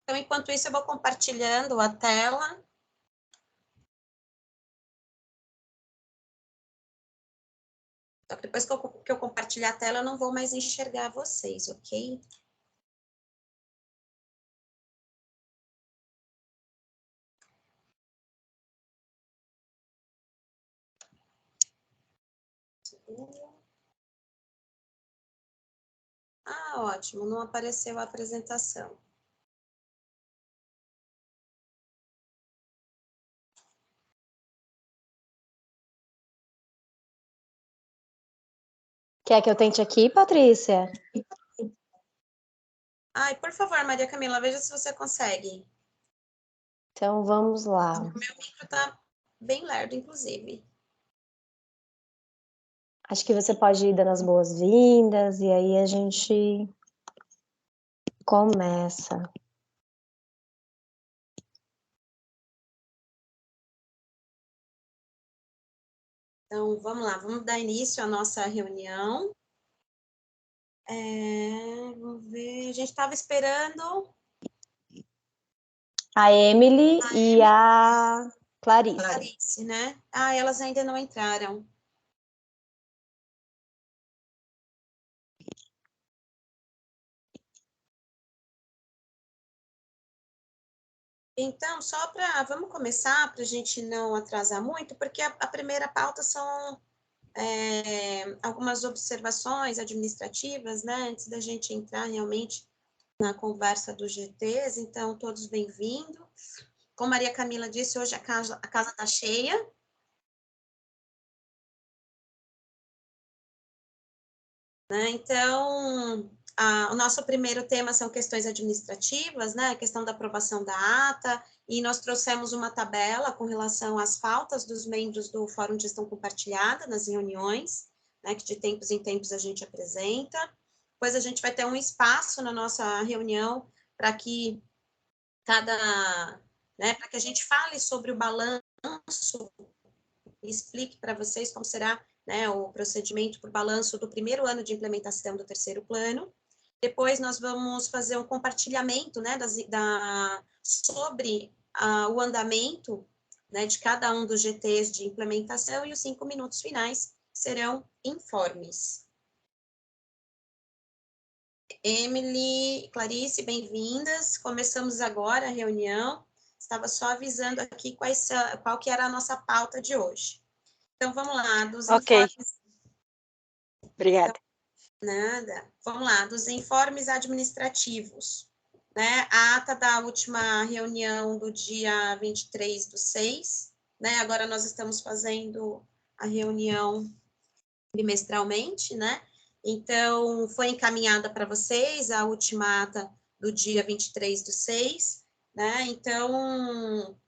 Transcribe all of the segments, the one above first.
Então, enquanto isso, eu vou compartilhando a tela. Só que depois que eu compartilhar a tela, eu não vou mais enxergar vocês, ok? Ah, ótimo, não apareceu a apresentação. Quer que eu tente aqui, Patrícia? Ai, por favor, Maria Camila, veja se você consegue. Então, vamos lá. O meu micro tá bem lerdo, inclusive. Acho que você pode ir dando as boas-vindas e aí a gente começa. Então, vamos lá, vamos dar início à nossa reunião. Vamos ver, a gente estava esperando... A Emily e a Clarice. Clarice, né? Ah, elas ainda não entraram. Então, vamos começar para a gente não atrasar muito, porque a primeira pauta são algumas observações administrativas, né? Antes da gente entrar realmente na conversa dos GTs, então, todos bem-vindos. Como Maria Camila disse, hoje a casa está cheia. Né? Então, o nosso primeiro tema são questões administrativas, né? A questão da aprovação da ata, e nós trouxemos uma tabela com relação às faltas dos membros do Fórum de Gestão Compartilhada nas reuniões, né? Que de tempos em tempos a gente apresenta. Depois a gente vai ter um espaço na nossa reunião para que para que a gente fale sobre o balanço e explique para vocês como será, né, o procedimento para o balanço do primeiro ano de implementação do terceiro plano. Depois nós vamos fazer um compartilhamento, né, sobre o andamento, né, de cada um dos GTs de implementação, e os 5 minutos finais serão informes. Emily, Clarice, bem-vindas. Começamos agora a reunião. Estava só avisando aqui qual que era a nossa pauta de hoje. Então, vamos lá, dos informes... Obrigada. Nada. Vamos lá, dos informes administrativos. Né? A ata da última reunião do dia 23/6, né? Agora nós estamos fazendo a reunião trimestralmente, né? Então, foi encaminhada para vocês a última ata do dia 23/6, né? Então,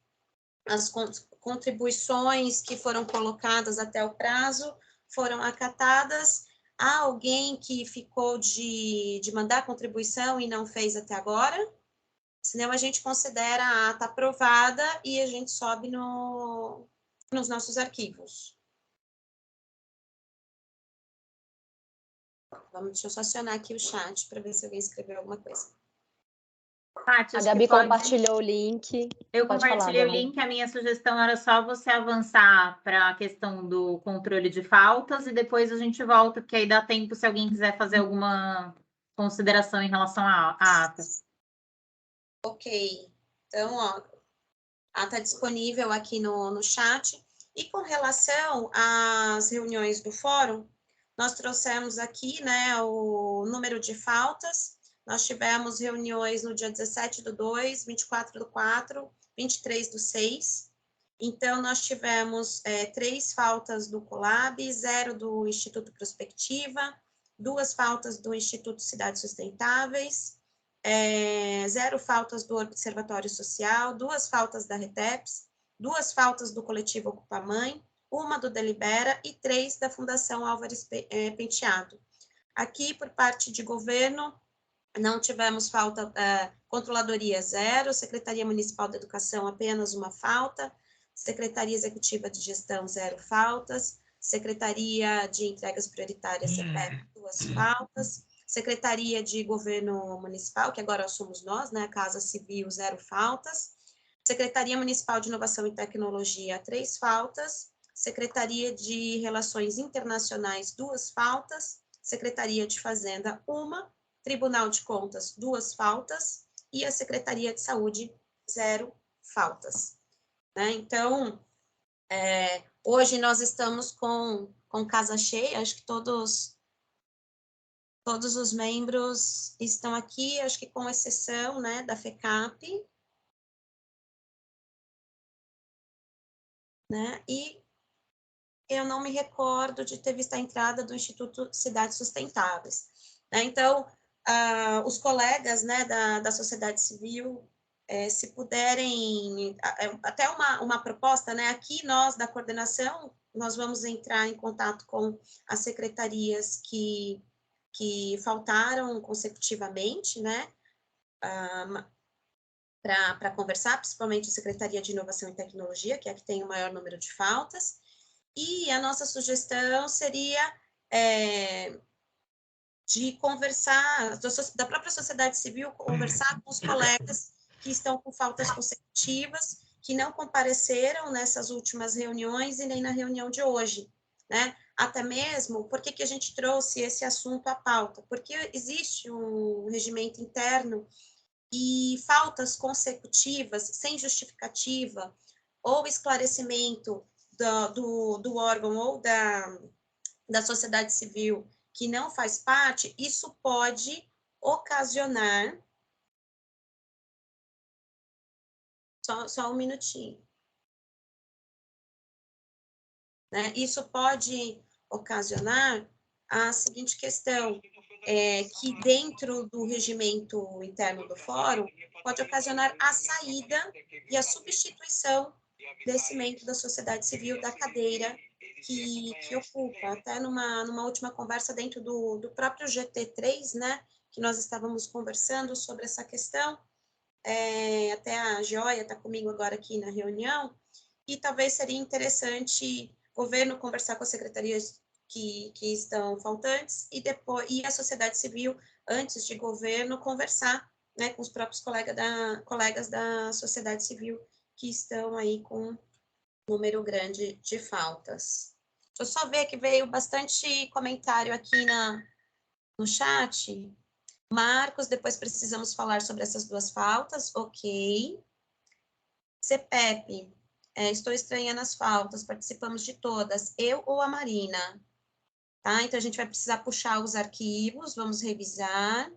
as contribuições que foram colocadas até o prazo foram acatadas. Há alguém que ficou de mandar contribuição e não fez até agora? Senão a gente considera a ata aprovada e a gente sobe nos nossos arquivos. Deixa eu só acionar aqui o chat para ver se alguém escreveu alguma coisa. Paty, A Gabi compartilhou o link. Eu Pode compartilhei falar, o link, a minha sugestão era só você avançar para a questão do controle de faltas e depois a gente volta, porque aí dá tempo se alguém quiser fazer alguma consideração em relação à ata. Ok. Então, ó, a ata disponível aqui no chat. E com relação às reuniões do fórum, nós trouxemos aqui, né, o número de faltas. Nós tivemos reuniões no dia 17/2, 24/4, 23/6. Então, nós tivemos 3 faltas do Colab, 0 do Instituto Prospectiva, 2 faltas do Instituto Cidades Sustentáveis, 0 faltas do Observatório Social, 2 faltas da RETEPS, 2 faltas do Coletivo Ocupa Mãe, 1 do Delibera e 3 da Fundação Álvares Penteado. Aqui, por parte de governo, não tivemos falta, controladoria 0, Secretaria Municipal de Educação apenas 1 falta, Secretaria Executiva de Gestão 0 faltas, Secretaria de Entregas Prioritárias CEPEP 2 faltas, Secretaria de Governo Municipal, que agora somos nós, né? Casa Civil, 0 faltas. Secretaria Municipal de Inovação e Tecnologia, 3 faltas. Secretaria de Relações Internacionais, 2 faltas. Secretaria de Fazenda, 1. Tribunal de Contas, 2 faltas. E a Secretaria de Saúde, 0 faltas. Né? Então, hoje nós estamos com casa cheia, acho que todos os membros estão aqui, acho que com exceção, né, da FECAP, né, e eu não me recordo de ter visto a entrada do Instituto Cidades Sustentáveis. Né? Então, os colegas, né, da sociedade civil, se puderem, até uma proposta, né, aqui nós, da coordenação, nós vamos entrar em contato com as secretarias que faltaram consecutivamente, né, para conversar, principalmente a Secretaria de Inovação e Tecnologia, que é a que tem o maior número de faltas, e a nossa sugestão seria de conversar, da própria sociedade civil, conversar com os colegas que estão com faltas consecutivas, que não compareceram nessas últimas reuniões e nem na reunião de hoje, né? Até mesmo, por que a gente trouxe esse assunto à pauta? Porque existe um regimento interno e faltas consecutivas, sem justificativa, ou esclarecimento do órgão ou da sociedade civil que não faz parte, isso pode ocasionar... Só um minutinho. Né? Isso pode ocasionar a seguinte questão, que dentro do regimento interno do fórum, pode ocasionar a saída e a substituição desse membro da sociedade civil da cadeira que ocupa. Até numa última conversa dentro do próprio GT3, né, que nós estávamos conversando sobre essa questão, até a Joia está comigo agora aqui na reunião, e talvez seria interessante o governo conversar com as secretarias que estão faltantes e a sociedade civil, antes de governo, conversar, né, com os próprios colegas da sociedade civil que estão aí com um número grande de faltas. Deixa eu só ver que veio bastante comentário aqui no chat. Marcos, depois precisamos falar sobre essas 2 faltas, ok. CPEP, estou estranhando as faltas, participamos de todas, eu ou a Marina? Tá? Então, a gente vai precisar puxar os arquivos, vamos revisar,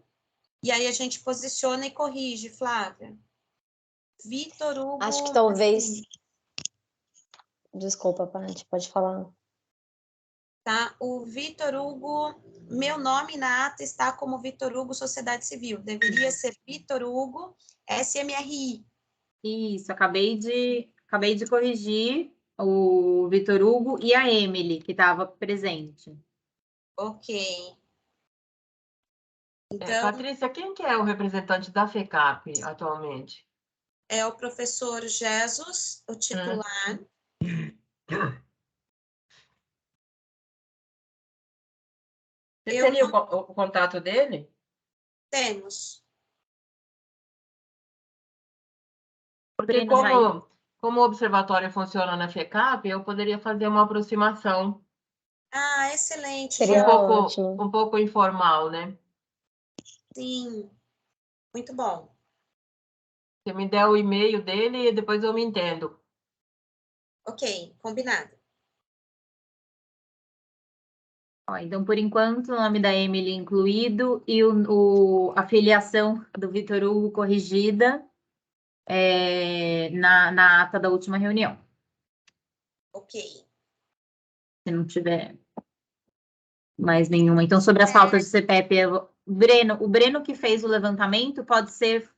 e aí a gente posiciona e corrige, Flávia. Vitor Hugo... Acho que talvez... Desculpa, Paty, pode falar. Tá? O Vitor Hugo, meu nome na ata está como Vitor Hugo Sociedade Civil. Deveria ser Vitor Hugo SMRI. Isso, acabei de corrigir o Vitor Hugo e a Emily, que estava presente. Ok. Então, Patrícia, quem que é o representante da FECAP atualmente? É o professor Jesus, o titular. Você teria o contato dele? Temos. Porque como o observatório funciona na FECAP, eu poderia fazer uma aproximação. Ah, excelente. Seria ótimo. Um pouco informal, né? Sim, muito bom. Você me der o e-mail dele e depois eu me entendo. Ok, combinado. Então, por enquanto, o nome da Emily incluído e a filiação do Vitor Hugo corrigida na ata da última reunião. Ok. Se não tiver mais nenhuma. Então, sobre as faltas de CPEP, o Breno que fez o levantamento, pode ser,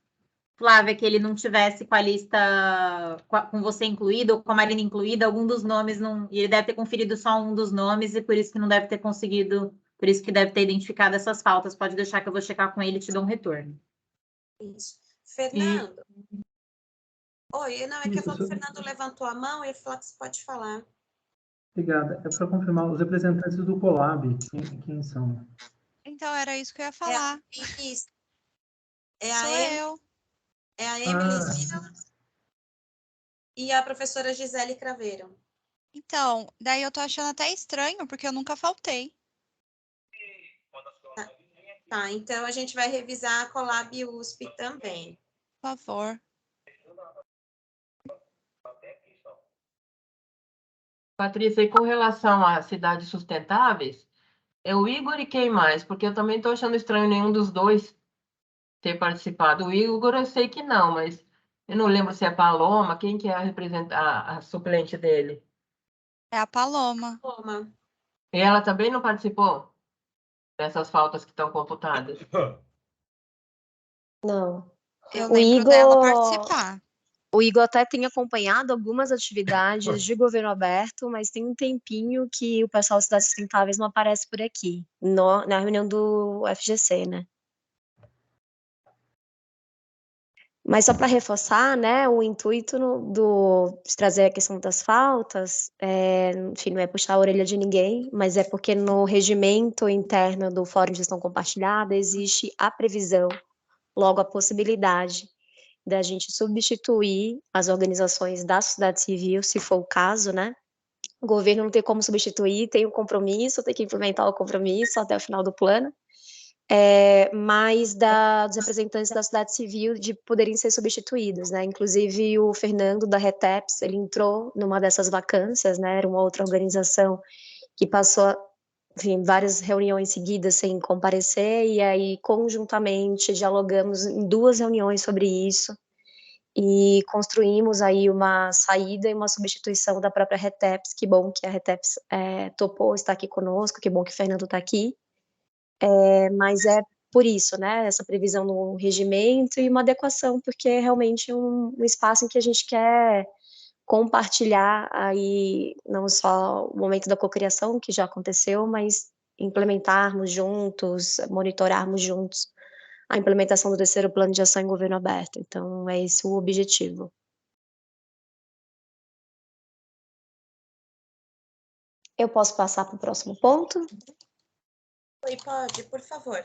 Flávia, que ele não tivesse com a lista, com você incluída, ou com a Marina incluída, algum dos nomes, e ele deve ter conferido só um dos nomes, e por isso que não deve ter conseguido, por isso que deve ter identificado essas faltas. Pode deixar que eu vou checar com ele e te dou um retorno. Isso. Fernando? Oi, não, é que o Fernando levantou a mão e ele falou que você pode falar. Obrigada. É para confirmar, os representantes do Colab, quem são? Então, era isso que eu ia falar. Isso. É Sou eu. É a Emily Zina e a professora Gisele Craveiro. Então, daí eu tô achando até estranho, porque eu nunca faltei. Tá, então a gente vai revisar a Colab USP também. Por favor. Patrícia, e com relação às cidades sustentáveis, é o Igor e quem mais? Porque eu também estou achando estranho nenhum dos dois ter participado. O Igor eu sei que não, mas eu não lembro se é a Paloma, quem que é a suplente dele. É a Paloma. Toma. E ela também não participou dessas faltas que estão computadas? Não. Eu O lembro dela Igor, participar. o Igor até tem acompanhado algumas atividades de governo aberto, mas tem um tempinho que o pessoal de cidades sustentáveis não aparece por aqui, na reunião do FGC, né? Mas só para reforçar, né, o intuito de trazer a questão das faltas, enfim, não é puxar a orelha de ninguém, mas é porque no regimento interno do Fórum de Gestão Compartilhada existe a previsão, logo a possibilidade da gente substituir as organizações da sociedade civil, se for o caso, né? O governo não tem como substituir, tem um compromisso, tem que implementar o compromisso até o final do plano, mas dos representantes da sociedade civil de poderem ser substituídos, né? Inclusive o Fernando da RETEPS, ele entrou numa dessas vacâncias, né? Era uma outra organização que passou, enfim, várias reuniões seguidas sem comparecer, e aí conjuntamente dialogamos em 2 reuniões sobre isso, e construímos aí uma saída e uma substituição da própria RETEPS. Que bom que a RETEPS topou estar aqui conosco, que bom que o Fernando está aqui, mas é por isso, né, essa previsão no regimento e uma adequação, porque é realmente um espaço em que a gente quer compartilhar aí não só o momento da cocriação, que já aconteceu, mas implementarmos juntos, monitorarmos juntos a implementação do 3º Plano de Ação em Governo Aberto. Então, é esse o objetivo. Eu posso passar para o próximo ponto? Oi, pode, por favor.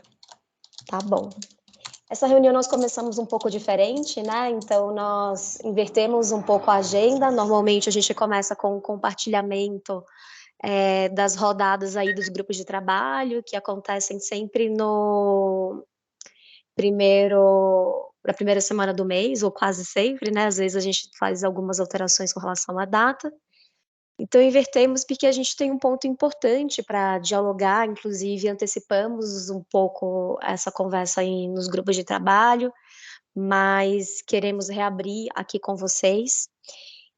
Tá bom. Essa reunião nós começamos um pouco diferente, né? Então, nós invertemos um pouco a agenda. Normalmente, a gente começa com o compartilhamento das rodadas aí dos grupos de trabalho, que acontecem sempre na primeira semana do mês, ou quase sempre, né? Às vezes a gente faz algumas alterações com relação à data. Então, invertemos porque a gente tem um ponto importante para dialogar, inclusive antecipamos um pouco essa conversa aí nos grupos de trabalho, mas queremos reabrir aqui com vocês.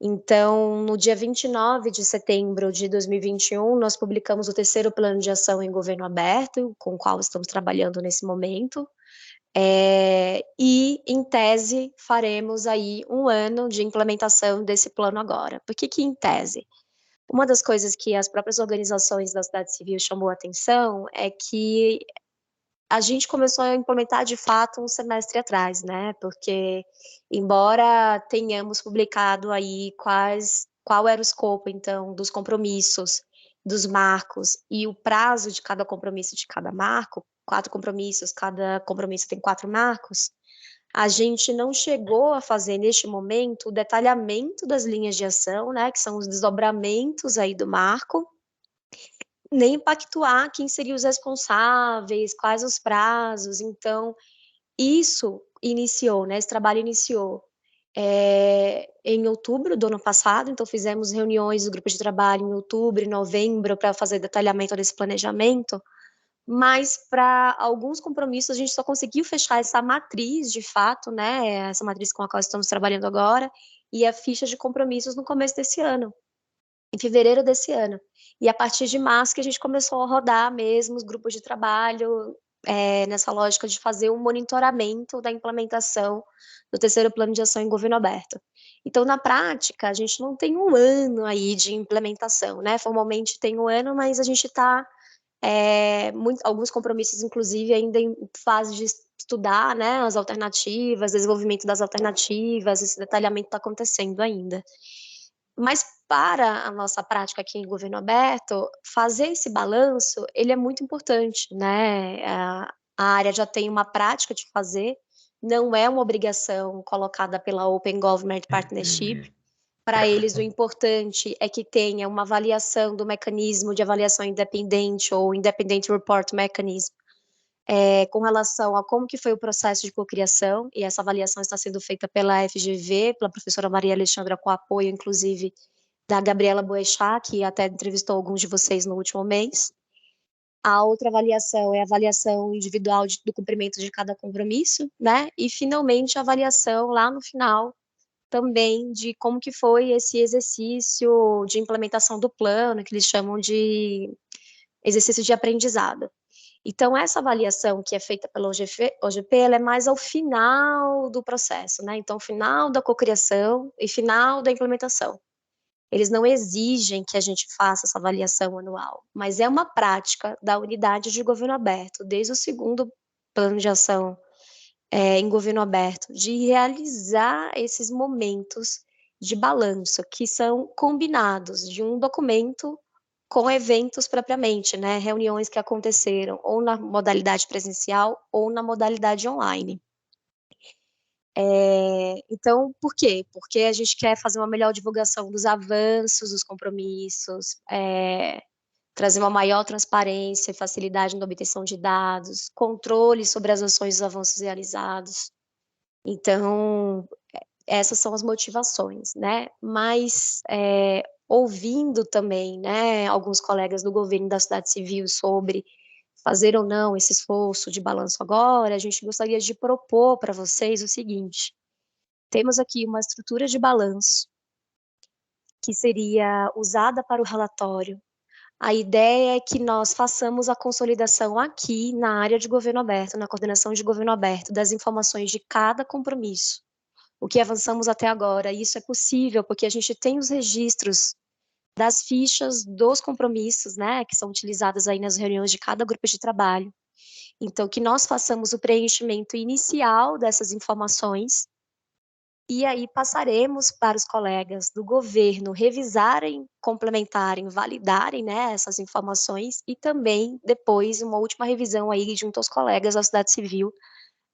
Então, no dia 29 de setembro de 2021, nós publicamos o 3º Plano de Ação em Governo Aberto, com o qual estamos trabalhando nesse momento. E, em tese, faremos aí 1 ano de implementação desse plano agora. Por que em tese? Uma das coisas que as próprias organizações da sociedade civil chamou a atenção é que a gente começou a implementar de fato um semestre atrás, né? Porque, embora tenhamos publicado aí qual era o escopo, então, dos compromissos, dos marcos e o prazo de cada compromisso de cada marco, 4 compromissos, cada compromisso tem 4 marcos, a gente não chegou a fazer, neste momento, o detalhamento das linhas de ação, né, que são os desdobramentos aí do marco, nem pactuar quem seriam os responsáveis, quais os prazos. Então, isso iniciou, né, esse trabalho iniciou em outubro do ano passado, então fizemos reuniões do grupo de trabalho em outubro e novembro para fazer detalhamento desse planejamento, mas para alguns compromissos a gente só conseguiu fechar essa matriz, de fato, né, essa matriz com a qual estamos trabalhando agora, e a ficha de compromissos no começo desse ano, em fevereiro desse ano. E a partir de março que a gente começou a rodar mesmo os grupos de trabalho, nessa lógica de fazer um monitoramento da implementação do 3º Plano de Ação em Governo Aberto. Então, na prática, a gente não tem 1 ano aí de implementação, né? Formalmente tem 1 ano, mas a gente está alguns compromissos, inclusive, ainda em fase de estudar, né, as alternativas, desenvolvimento das alternativas, esse detalhamento está acontecendo ainda. Mas para a nossa prática aqui em governo aberto, fazer esse balanço, ele é muito importante, né? A área já tem uma prática de fazer, não é uma obrigação colocada pela Open Government Partnership. Para eles, o importante é que tenha uma avaliação do mecanismo de avaliação independente ou Independent Report Mechanism, com relação a como que foi o processo de cocriação, e essa avaliação está sendo feita pela FGV, pela professora Maria Alexandra, com apoio, inclusive, da Gabriela Boechat, que até entrevistou alguns de vocês no último mês. A outra avaliação é a avaliação individual do cumprimento de cada compromisso, né? E, finalmente, a avaliação lá no final também de como que foi esse exercício de implementação do plano, que eles chamam de exercício de aprendizado. Então, essa avaliação que é feita pela OGP, ela é mais ao final do processo, né? Então, final da cocriação e final da implementação. Eles não exigem que a gente faça essa avaliação anual, mas é uma prática da unidade de governo aberto, desde o segundo plano de ação em governo aberto, de realizar esses momentos de balanço, que são combinados de um documento com eventos propriamente, né, reuniões que aconteceram ou na modalidade presencial ou na modalidade online. Então, por quê? Porque a gente quer fazer uma melhor divulgação dos avanços, dos compromissos, trazer uma maior transparência e facilidade na obtenção de dados, controle sobre as ações e os avanços realizados. Então, essas são as motivações, né? Mas, ouvindo também, né, alguns colegas do governo e da sociedade civil sobre fazer ou não esse esforço de balanço agora, a gente gostaria de propor para vocês o seguinte: temos aqui uma estrutura de balanço que seria usada para o relatório. A ideia é que nós façamos a consolidação aqui na área de governo aberto, na coordenação de governo aberto, das informações de cada compromisso. O que avançamos até agora, e isso é possível porque a gente tem os registros das fichas dos compromissos, né, que são utilizadas aí nas reuniões de cada grupo de trabalho. Então, que nós façamos o preenchimento inicial dessas informações, e aí passaremos para os colegas do governo revisarem, complementarem, validarem, né, essas informações, e também, depois, uma última revisão aí junto aos colegas da sociedade civil,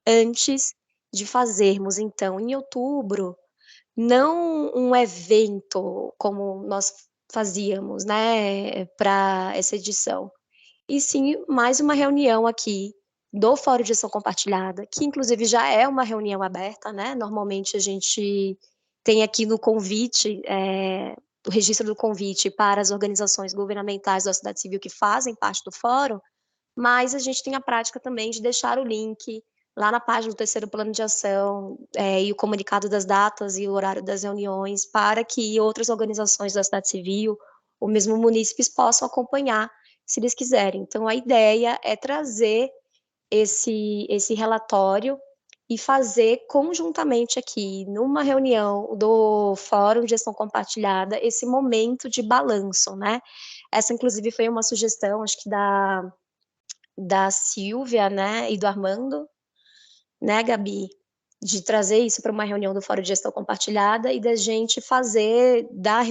antes de fazermos, então, em outubro, não um evento como nós fazíamos, né, para essa edição, e sim mais uma reunião aqui do Fórum de Gestão Compartilhada, que inclusive já é uma reunião aberta, né? Normalmente a gente tem aqui no convite, o registro do convite para as organizações governamentais da sociedade civil que fazem parte do fórum, mas a gente tem a prática também de deixar o link lá na página do terceiro plano de ação, e o comunicado das datas e o horário das reuniões, para que outras organizações da sociedade civil, ou mesmo munícipes, possam acompanhar, se eles quiserem. Então, a ideia é trazer esse relatório e fazer conjuntamente aqui, numa reunião do Fórum de Gestão Compartilhada, esse momento de balanço, né? Essa, inclusive, foi uma sugestão, acho que da Silvia, né, e do Armando, né, Gabi, de trazer isso para uma reunião do Fórum de Gestão Compartilhada e da gente fazer da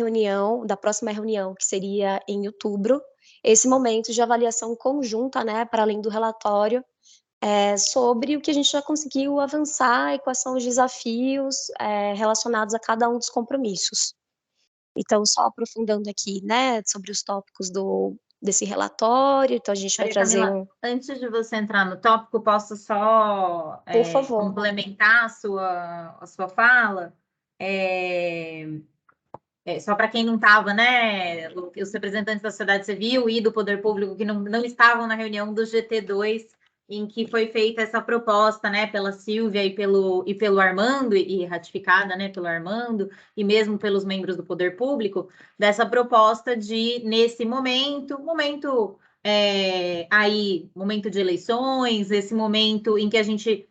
próxima reunião, que seria em outubro, esse momento de avaliação conjunta, né, para além do relatório, sobre o que a gente já conseguiu avançar e quais são os desafios relacionados a cada um dos compromissos. Então, só aprofundando aqui, né, sobre os tópicos desse relatório, então a gente vai trazer Camila, antes de você entrar no tópico, posso só Por favor. complementar a sua fala? Só para quem não estava, né, os representantes da sociedade civil e do poder público que não estavam na reunião do GT2, em que foi feita essa proposta, né, pela Silvia e pelo Armando, e ratificada, né, pelo Armando, e mesmo pelos membros do poder público, dessa proposta de, nesse momento de eleições, esse momento em que a gente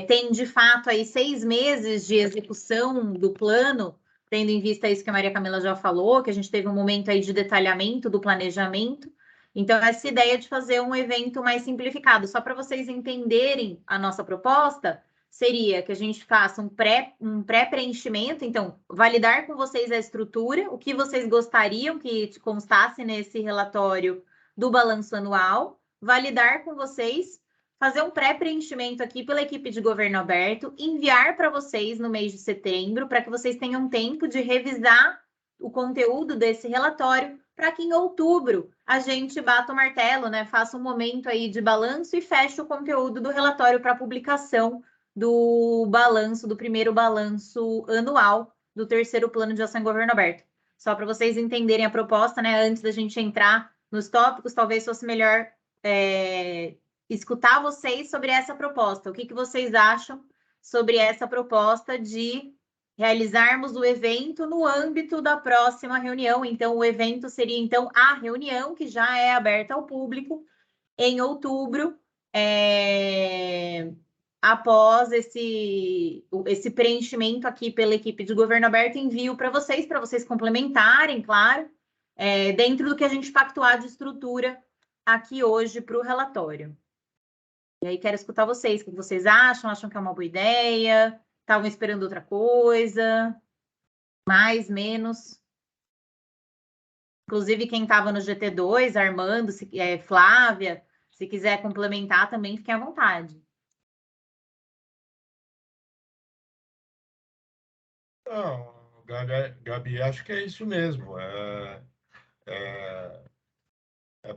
tem, de fato, aí 6 meses de execução do plano, tendo em vista isso que a Maria Camila já falou, que a gente teve um momento aí de detalhamento do planejamento. Então, essa ideia de fazer um evento mais simplificado, só para vocês entenderem a nossa proposta, seria que a gente faça um pré-preenchimento, então, validar com vocês a estrutura, o que vocês gostariam que constasse nesse relatório do balanço anual, validar com vocês, fazer um pré-preenchimento aqui pela equipe de governo aberto, enviar para vocês no mês de setembro, para que vocês tenham tempo de revisar o conteúdo desse relatório, para que em outubro a gente bata o martelo, né? Faça um momento aí de balanço e feche o conteúdo do relatório para publicação do balanço, do primeiro balanço anual do terceiro plano de ação em governo aberto. Só para vocês entenderem a proposta, né? Antes da gente entrar nos tópicos, talvez fosse melhor escutar vocês sobre essa proposta. O que vocês acham sobre essa proposta de realizarmos o evento no âmbito da próxima reunião? Então, o evento seria, então, a reunião, que já é aberta ao público, em outubro, após esse preenchimento aqui pela equipe de governo aberto, envio para vocês complementarem, claro, dentro do que a gente pactuar de estrutura aqui hoje para o relatório. E aí, quero escutar vocês, o que vocês acham? Acham que é uma boa ideia? Estavam esperando outra coisa? Mais, menos? Inclusive, quem estava no GT2, Armando, Flávia, se quiser complementar também, fiquem à vontade. Não, Gabi, acho que é isso mesmo. É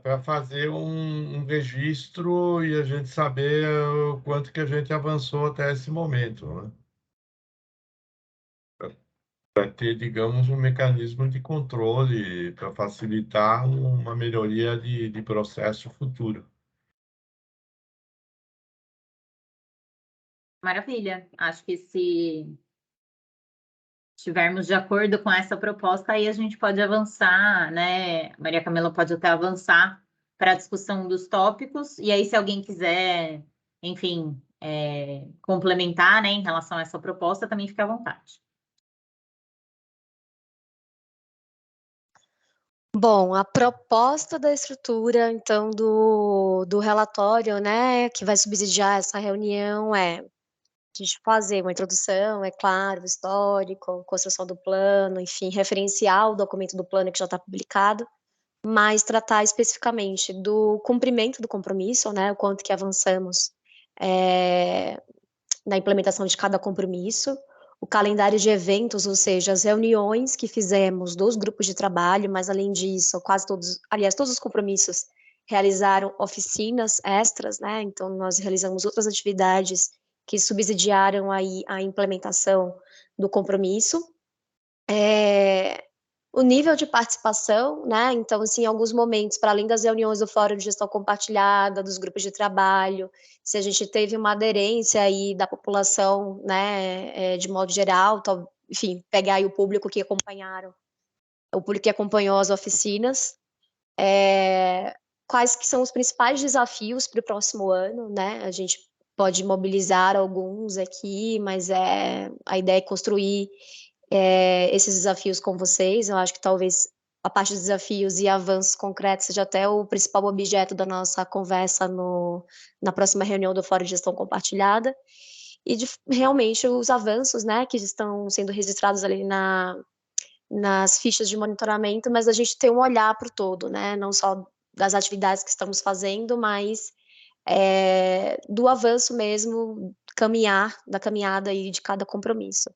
para fazer um registro e a gente saber o quanto que a gente avançou até esse momento, né? Para ter, digamos, um mecanismo de controle para facilitar uma melhoria de processo futuro. Maravilha. Acho que se estivermos de acordo com essa proposta, aí a gente pode avançar, né? A Maria Camila pode até avançar para a discussão dos tópicos, e aí, se alguém quiser, enfim, complementar, né, em relação a essa proposta, também fica à vontade. Bom, a proposta da estrutura, então, do relatório, né, que vai subsidiar essa reunião a gente fazer uma introdução, é claro, histórico, construção do plano, enfim, referenciar o documento do plano que já está publicado, mas tratar especificamente do cumprimento do compromisso, né, o quanto que avançamos na implementação de cada compromisso, o calendário de eventos, ou seja, as reuniões que fizemos dos grupos de trabalho, mas além disso, quase todos, aliás, todos os compromissos realizaram oficinas extras, né? Então, nós realizamos outras atividades que subsidiaram aí a implementação do compromisso. O nível de participação, né? Então, assim, em alguns momentos, para além das reuniões do Fórum de Gestão Compartilhada, dos grupos de trabalho, se a gente teve uma aderência aí da população, né, de modo geral, enfim, pegar aí o público que acompanhou as oficinas, quais que são os principais desafios para o próximo ano, né? A gente pode mobilizar alguns aqui, mas a ideia é construir esses desafios com vocês. Eu acho que talvez a parte dos desafios e avanços concretos seja até o principal objeto da nossa conversa na próxima reunião do Fórum de Gestão Compartilhada, e realmente os avanços, né, que estão sendo registrados ali nas fichas de monitoramento, mas a gente ter um olhar para o todo, né, não só das atividades que estamos fazendo, mas do avanço mesmo, da caminhada aí de cada compromisso.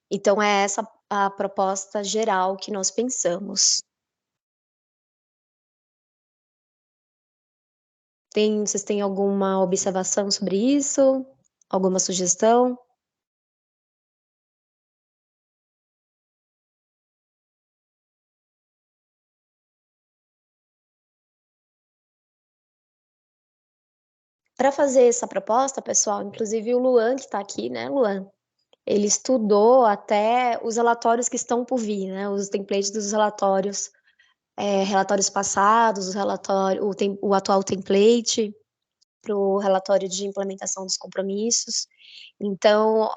Então, é essa a proposta geral que nós pensamos. Vocês têm alguma observação sobre isso? Alguma sugestão? Para fazer essa proposta, pessoal, inclusive o Luan, que está aqui, né, Luan? Ele estudou até os relatórios que estão por vir, né? Os templates dos relatórios, relatórios passados, o atual template para o relatório de implementação dos compromissos. Então,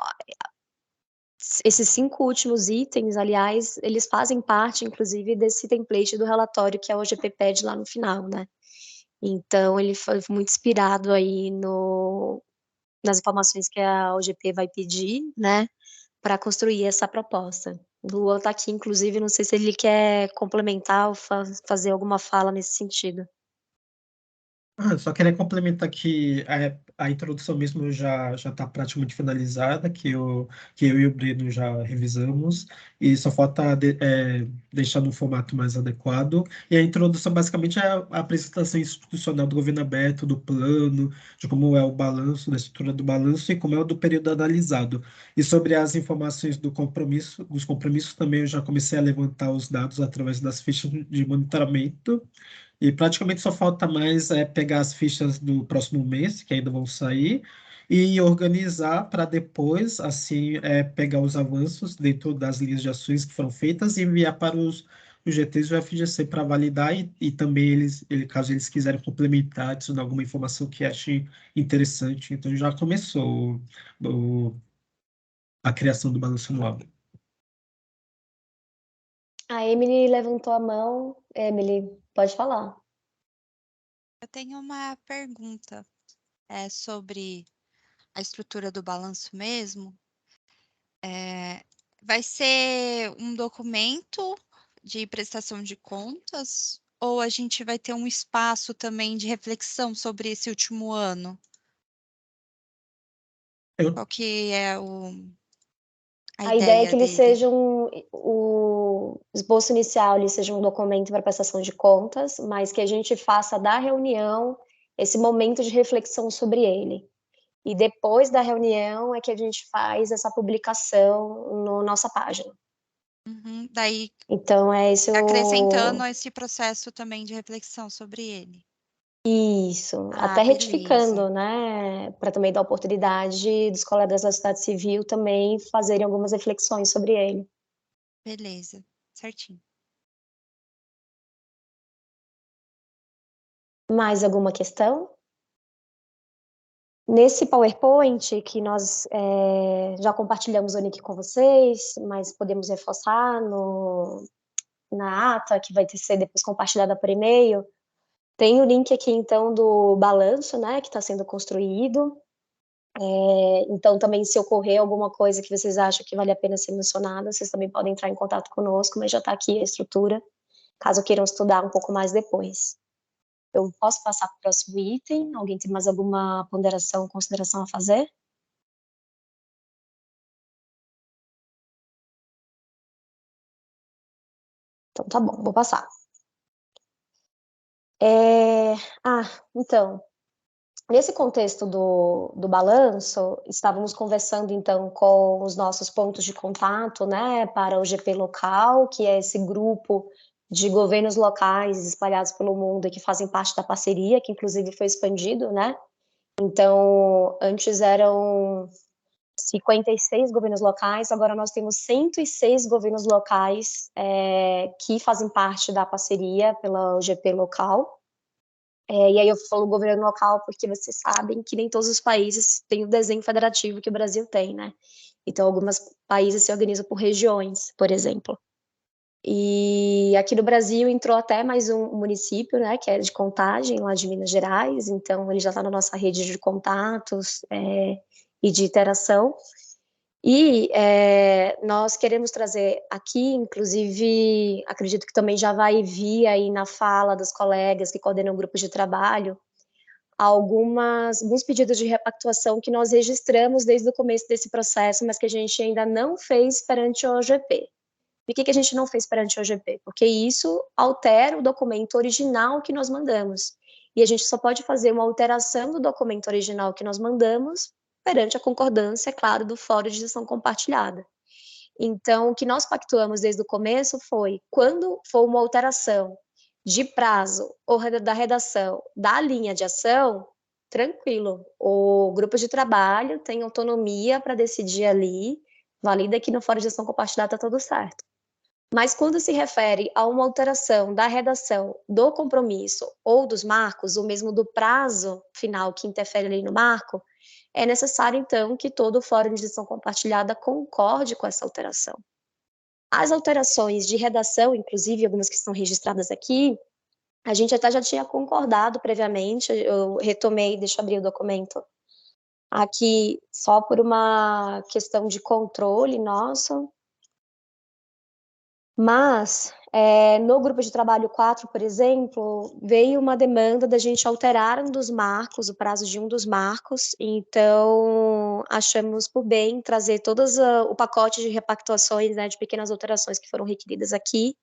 esses 5 últimos itens, aliás, eles fazem parte, inclusive, desse template do relatório que a OGP pede lá no final, né? Então, ele foi muito inspirado aí nas informações que a OGP vai pedir, né, para construir essa proposta. O Luan está aqui, inclusive, não sei se ele quer complementar ou fazer alguma fala nesse sentido. Só queria complementar que a introdução mesmo já está praticamente finalizada, que eu e o Breno já revisamos, e só falta deixar no formato mais adequado. E a introdução basicamente é a apresentação institucional do governo aberto, do plano, de como é o balanço, da estrutura do balanço e como é o do período analisado. E sobre as informações dos compromissos também eu já comecei a levantar os dados através das fichas de monitoramento. E praticamente só falta mais pegar as fichas do próximo mês, que ainda vão sair, e organizar para depois, assim, pegar os avanços dentro das linhas de ações que foram feitas e enviar para os GTs e o FGC para validar e também caso eles quiserem complementar, adicionar alguma informação que achem interessante. Então já começou a criação do balanço anual. A Emily levantou a mão. Emily, pode falar. Eu tenho uma pergunta sobre a estrutura do balanço mesmo. Vai ser um documento de prestação de contas ou a gente vai ter um espaço também de reflexão sobre esse último ano? Qual que é A ideia é que ele dele? seja o esboço inicial, ele seja um documento para prestação de contas, mas que a gente faça da reunião esse momento de reflexão sobre ele. E depois da reunião é que a gente faz essa publicação na nossa página. Daí, então, é esse acrescentando esse processo também de reflexão sobre ele. Isso, até retificando, né, para também dar oportunidade dos colegas da sociedade civil também fazerem algumas reflexões sobre ele. Beleza, certinho. Mais alguma questão? Nesse PowerPoint, que nós já compartilhamos o link com vocês, mas podemos reforçar na ata, que vai ser depois compartilhada por e-mail, tem o link aqui, então, do balanço, né, que está sendo construído. Então, também, se ocorrer alguma coisa que vocês acham que vale a pena ser mencionada, vocês também podem entrar em contato conosco, mas já está aqui a estrutura, caso queiram estudar um pouco mais depois. Eu posso passar para o próximo item? Alguém tem mais alguma ponderação, consideração a fazer? Então, tá bom, vou passar. Então, nesse contexto do balanço, estávamos conversando, então, com os nossos pontos de contato, né, para o GP local, que é esse grupo de governos locais espalhados pelo mundo e que fazem parte da parceria, que inclusive foi expandido, né? Então, antes eram 56 governos locais, agora nós temos 106 governos locais que fazem parte da parceria pela UGP local. E aí eu falo governo local porque vocês sabem que nem todos os países têm o desenho federativo que o Brasil tem, né? Então, alguns países se organizam por regiões, por exemplo. E aqui no Brasil entrou até mais um município, né, que é de Contagem, lá de Minas Gerais, então ele já está na nossa rede de contatos e de interação. E nós queremos trazer aqui, inclusive, acredito que também já vai vir aí na fala dos colegas que coordenam grupos de trabalho, alguns pedidos de repactuação que nós registramos desde o começo desse processo, mas que a gente ainda não fez perante a OGP. Por que a gente não fez perante a OGP? Porque isso altera o documento original que nós mandamos. E a gente só pode fazer uma alteração do documento original que nós mandamos perante a concordância, é claro, do Fórum de Gestão Compartilhada. Então, o que nós pactuamos desde o começo foi, quando for uma alteração de prazo ou da redação da linha de ação, tranquilo, o grupo de trabalho tem autonomia para decidir ali, valida que no Fórum de Gestão Compartilhada está tudo certo. Mas quando se refere a uma alteração da redação do compromisso ou dos marcos, ou mesmo do prazo final que interfere ali no marco, é necessário, então, que todo o Fórum de Gestão Compartilhada concorde com essa alteração. As alterações de redação, inclusive algumas que estão registradas aqui, a gente até já tinha concordado previamente, eu retomei, deixa eu abrir o documento aqui só por uma questão de controle nosso, mas no grupo de trabalho 4, por exemplo, veio uma demanda da gente alterar um dos marcos, o prazo de um dos marcos, então achamos por bem trazer todas o pacote de repactuações, né, de pequenas alterações que foram requeridas aqui,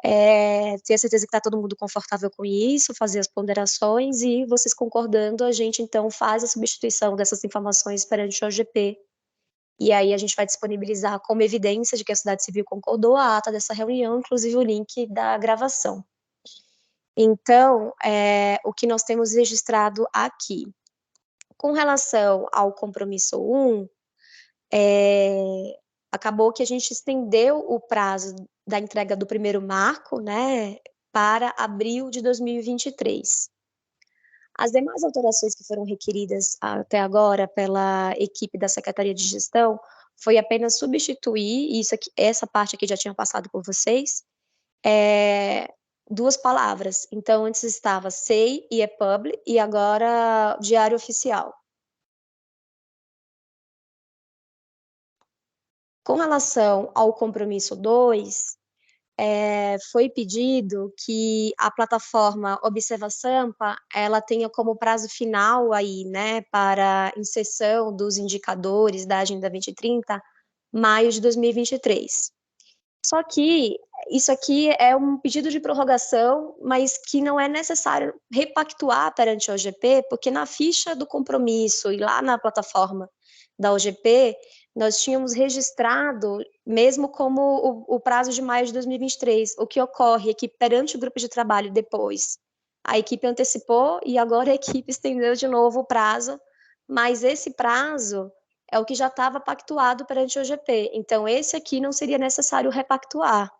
ter certeza que está todo mundo confortável com isso, fazer as ponderações e vocês concordando, a gente então faz a substituição dessas informações perante o OGP. E aí a gente vai disponibilizar como evidência de que a Sociedade Civil concordou a ata dessa reunião, inclusive o link da gravação. Então, o que nós temos registrado aqui. Com relação ao compromisso 1, acabou que a gente estendeu o prazo da entrega do primeiro marco, né, para abril de 2023. As demais alterações que foram requeridas até agora pela equipe da Secretaria de Gestão foi apenas substituir, isso aqui, essa parte aqui já tinha passado por vocês, duas palavras. Então, antes estava SEI e EPUB, e agora Diário Oficial. Com relação ao compromisso 2, foi pedido que a plataforma Observa Sampa, ela tenha como prazo final aí, né, para inserção dos indicadores da Agenda 2030, maio de 2023. Só que isso aqui é um pedido de prorrogação, mas que não é necessário repactuar perante a OGP, porque na ficha do compromisso e lá na plataforma da OGP, nós tínhamos registrado, mesmo como o prazo de maio de 2023. O que ocorre é que, perante o grupo de trabalho depois, a equipe antecipou e agora a equipe estendeu de novo o prazo, mas esse prazo é o que já estava pactuado perante o OGP. Então, esse aqui não seria necessário repactuar.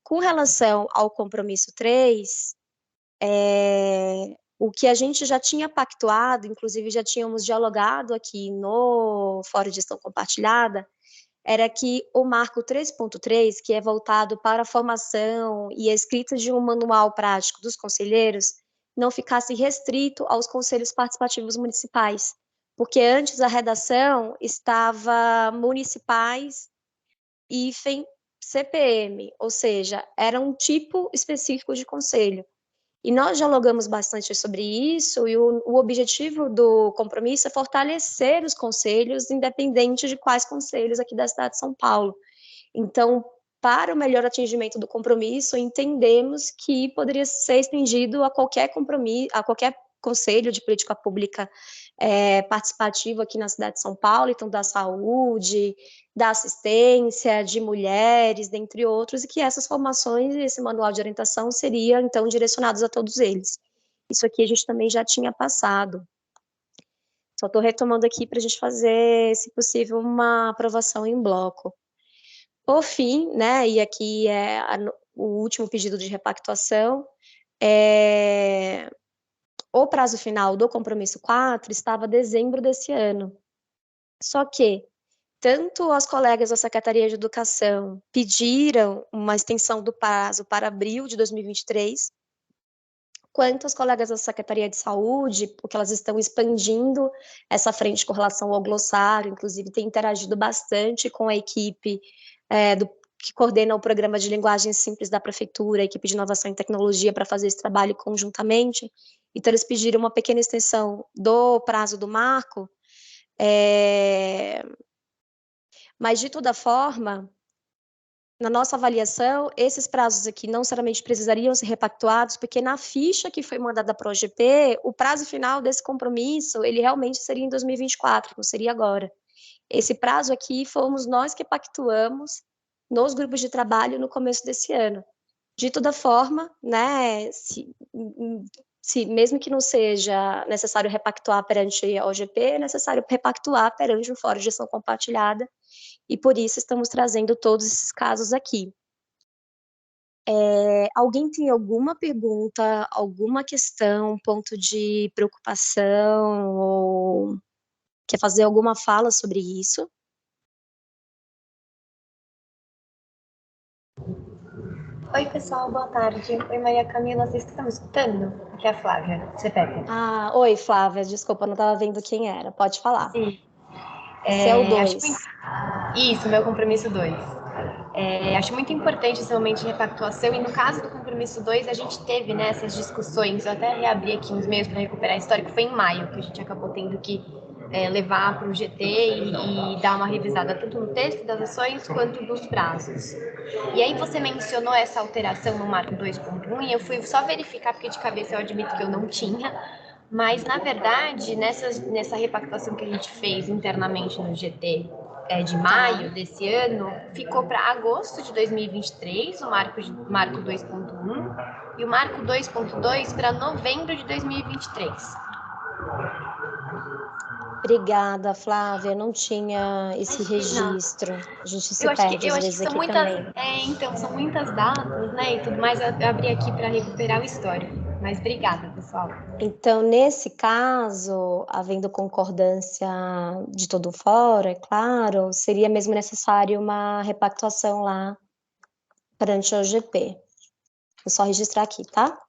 Com relação ao compromisso 3, o que a gente já tinha pactuado, inclusive já tínhamos dialogado aqui no Fórum de Gestão Compartilhada, era que o marco 3.3, que é voltado para a formação e a escrita de um manual prático dos conselheiros, não ficasse restrito aos conselhos participativos municipais, porque antes a redação estava municipais e CPM, ou seja, era um tipo específico de conselho. E nós dialogamos bastante sobre isso, e o objetivo do compromisso é fortalecer os conselhos, independente de quais conselhos aqui da cidade de São Paulo. Então, para o melhor atingimento do compromisso, entendemos que poderia ser estendido a qualquer compromisso, a qualquer conselho de política pública participativo aqui na cidade de São Paulo, então da saúde, da assistência, de mulheres, dentre outros, e que essas formações e esse manual de orientação seriam, então, direcionados a todos eles. Isso aqui a gente também já tinha passado. Só estou retomando aqui para a gente fazer, se possível, uma aprovação em bloco. Por fim, né, e aqui é o último pedido de repactuação, o prazo final do compromisso 4 estava dezembro desse ano. Só que tanto as colegas da Secretaria de Educação pediram uma extensão do prazo para abril de 2023, quanto as colegas da Secretaria de Saúde, porque elas estão expandindo essa frente com relação ao glossário, inclusive tem interagido bastante com a equipe que coordena o programa de linguagem simples da Prefeitura, a equipe de inovação e tecnologia, para fazer esse trabalho conjuntamente. Então, eles pediram uma pequena extensão do prazo do marco, mas, de toda forma, na nossa avaliação, esses prazos aqui não necessariamente precisariam ser repactuados, porque na ficha que foi mandada para o OGP, o prazo final desse compromisso, ele realmente seria em 2024, não seria agora. Esse prazo aqui fomos nós que pactuamos nos grupos de trabalho no começo desse ano. De toda forma, né, se mesmo que não seja necessário repactuar perante a OGP, é necessário repactuar perante o Fórum de Gestão Compartilhada, e por isso estamos trazendo todos esses casos aqui. Alguém tem alguma pergunta, alguma questão, ponto de preocupação, ou quer fazer alguma fala sobre isso? Oi, pessoal, boa tarde. Oi, Maria Camila, vocês estão me escutando? Aqui é a Flávia, CPEP. Ah, oi, Flávia, desculpa, não estava vendo quem era. Pode falar. Sim. Esse é o Acho 2. Isso, meu compromisso 2. Acho muito importante esse momento de repactuação, e no caso do compromisso 2, a gente teve, né, essas discussões. Eu até reabri aqui uns meios para recuperar a história, que foi em maio, que a gente acabou tendo que levar para o GT e dar uma revisada tanto no texto das ações quanto dos prazos. E aí você mencionou essa alteração no marco 2.1 e eu fui só verificar, porque de cabeça eu admito que eu não tinha, mas na verdade, nessa repactuação que a gente fez internamente no GT de maio desse ano, ficou para agosto de 2023 o marco 2.1 e o marco 2.2 para novembro de 2023. Obrigada, Flávia. Não tinha esse registro. A gente se Eu acho perde às que vezes são aqui muitas, também. então são muitas datas, né, e tudo mais. Eu abri aqui para recuperar o histórico. Mas obrigada, pessoal. Então, nesse caso, havendo concordância de todo o fórum, é claro, seria mesmo necessário uma repactuação lá perante o GP. Vou só registrar aqui, tá?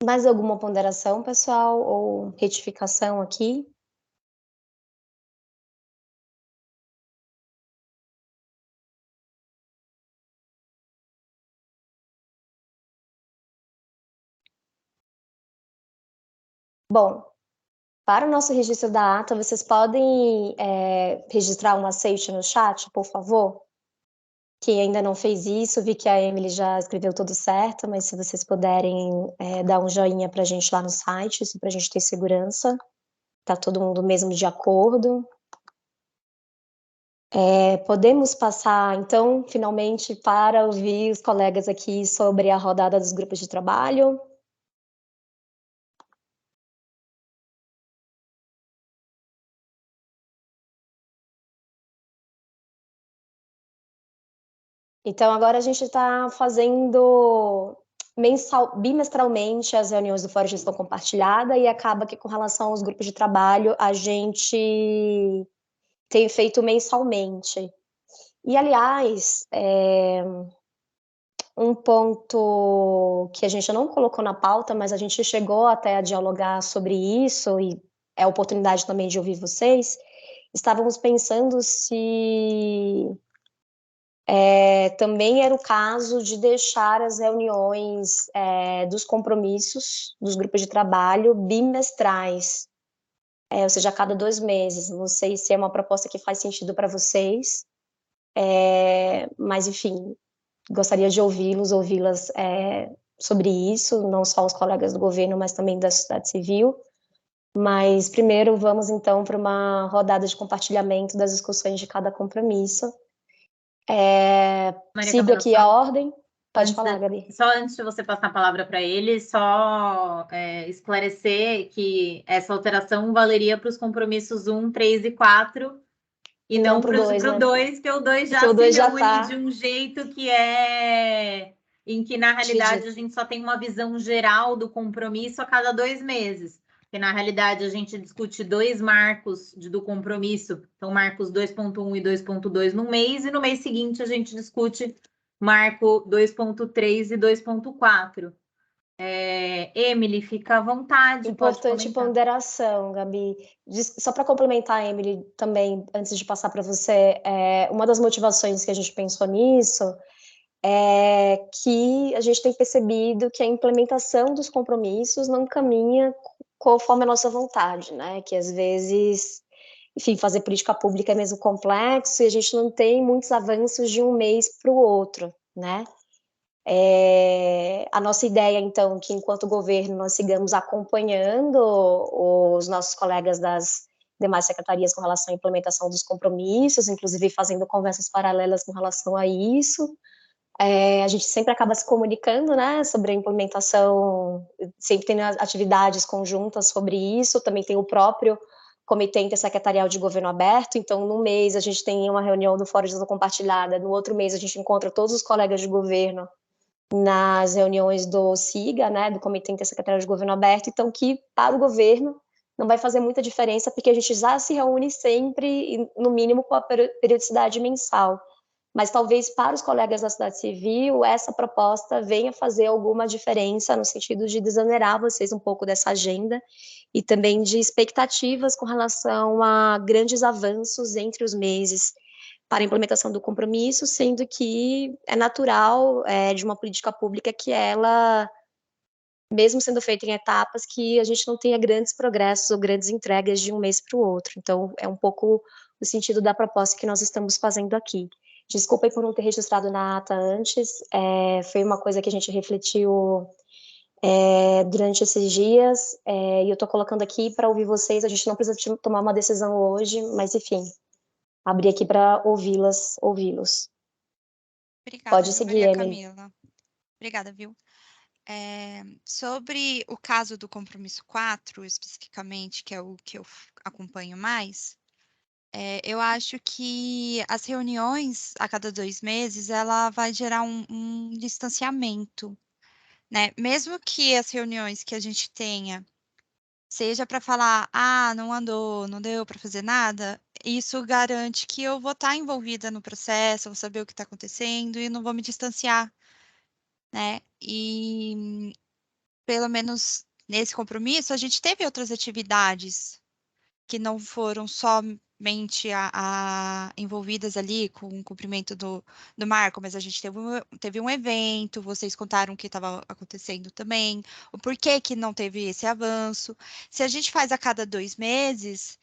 Mais alguma ponderação, pessoal, ou retificação aqui? Bom, para o nosso registro da ata, vocês podem registrar um aceite no chat, por favor? Quem ainda não fez isso, vi que a Emily já escreveu tudo certo, mas se vocês puderem dar um joinha para a gente lá no site, isso para a gente ter segurança, tá todo mundo mesmo de acordo. Podemos passar, então, finalmente, para ouvir os colegas aqui sobre a rodada dos grupos de trabalho. Então, agora a gente está fazendo bimestralmente as reuniões do Fórum de Gestão Compartilhada, e acaba que, com relação aos grupos de trabalho, a gente tem feito mensalmente. E, aliás, um ponto que a gente não colocou na pauta, mas a gente chegou até a dialogar sobre isso, e é a oportunidade também de ouvir vocês, estávamos pensando se também era o caso de deixar as reuniões dos compromissos dos grupos de trabalho bimestrais, ou seja, a cada 2 meses. Não sei se é uma proposta que faz sentido para vocês, mas, enfim, gostaria de ouvi-las sobre isso, não só os colegas do governo, mas também da sociedade civil. Mas, primeiro, vamos, então, para uma rodada de compartilhamento das discussões de cada compromisso. Sigo aqui a ordem. Pode falar, Gabi. Só antes de você passar a palavra para ele, só esclarecer que essa alteração valeria para os compromissos 1, 3 e 4, e não para o 2, né? Que o 2 já se reúne de um jeito que em que, na realidade, a gente só tem uma visão geral do compromisso a cada 2 meses. Porque, na realidade, a gente discute 2 marcos do compromisso, então marcos 2.1 e 2.2 no mês, e no mês seguinte a gente discute marco 2.3 e 2.4. Emily, fica à vontade. Importante ponderação, Gabi. Só para complementar, Emily, também, antes de passar para você, uma das motivações que a gente pensou nisso é que a gente tem percebido que a implementação dos compromissos não caminha conforme a nossa vontade, né? Que às vezes, enfim, fazer política pública é mesmo complexo e a gente não tem muitos avanços de um mês para o outro, né? A nossa ideia, então, que enquanto governo nós sigamos acompanhando os nossos colegas das demais secretarias com relação à implementação dos compromissos, inclusive fazendo conversas paralelas com relação a isso. A gente sempre acaba se comunicando, né, sobre a implementação, sempre tem atividades conjuntas sobre isso, também tem o próprio Comitê Intersecretarial de Governo Aberto, então num mês a gente tem uma reunião do Fórum de Gestão Compartilhada, no outro mês a gente encontra todos os colegas de governo nas reuniões do SIGA, né, do Comitê Intersecretarial de Governo Aberto, então que para o governo não vai fazer muita diferença, porque a gente já se reúne sempre, no mínimo com a periodicidade mensal. Mas talvez para os colegas da sociedade civil, essa proposta venha fazer alguma diferença no sentido de desonerar vocês um pouco dessa agenda e também de expectativas com relação a grandes avanços entre os meses para a implementação do compromisso, sendo que é natural de uma política pública que ela, mesmo sendo feita em etapas, que a gente não tenha grandes progressos ou grandes entregas de um mês para o outro. Então, é um pouco o sentido da proposta que nós estamos fazendo aqui. Desculpem por não ter registrado na ata antes, foi uma coisa que a gente refletiu durante esses dias, e eu estou colocando aqui para ouvir vocês, a gente não precisa tomar uma decisão hoje, mas enfim, abri aqui para ouvi-los. Obrigada, Pode viu, seguir, Maria Emily. Camila. Obrigada, viu? Sobre o caso do compromisso 4, especificamente, que é o que eu acompanho mais, eu acho que as reuniões a cada 2 meses, ela vai gerar um distanciamento, né? Mesmo que as reuniões que a gente tenha seja para falar, não andou, não deu para fazer nada, isso garante que eu vou estar envolvida no processo, vou saber o que está acontecendo e não vou me distanciar, né? E pelo menos nesse compromisso, a gente teve outras atividades que não foram somente envolvidas ali com o cumprimento do marco, mas a gente teve um evento, vocês contaram o que estava acontecendo também, o porquê que não teve esse avanço. Se a gente faz a cada 2 meses,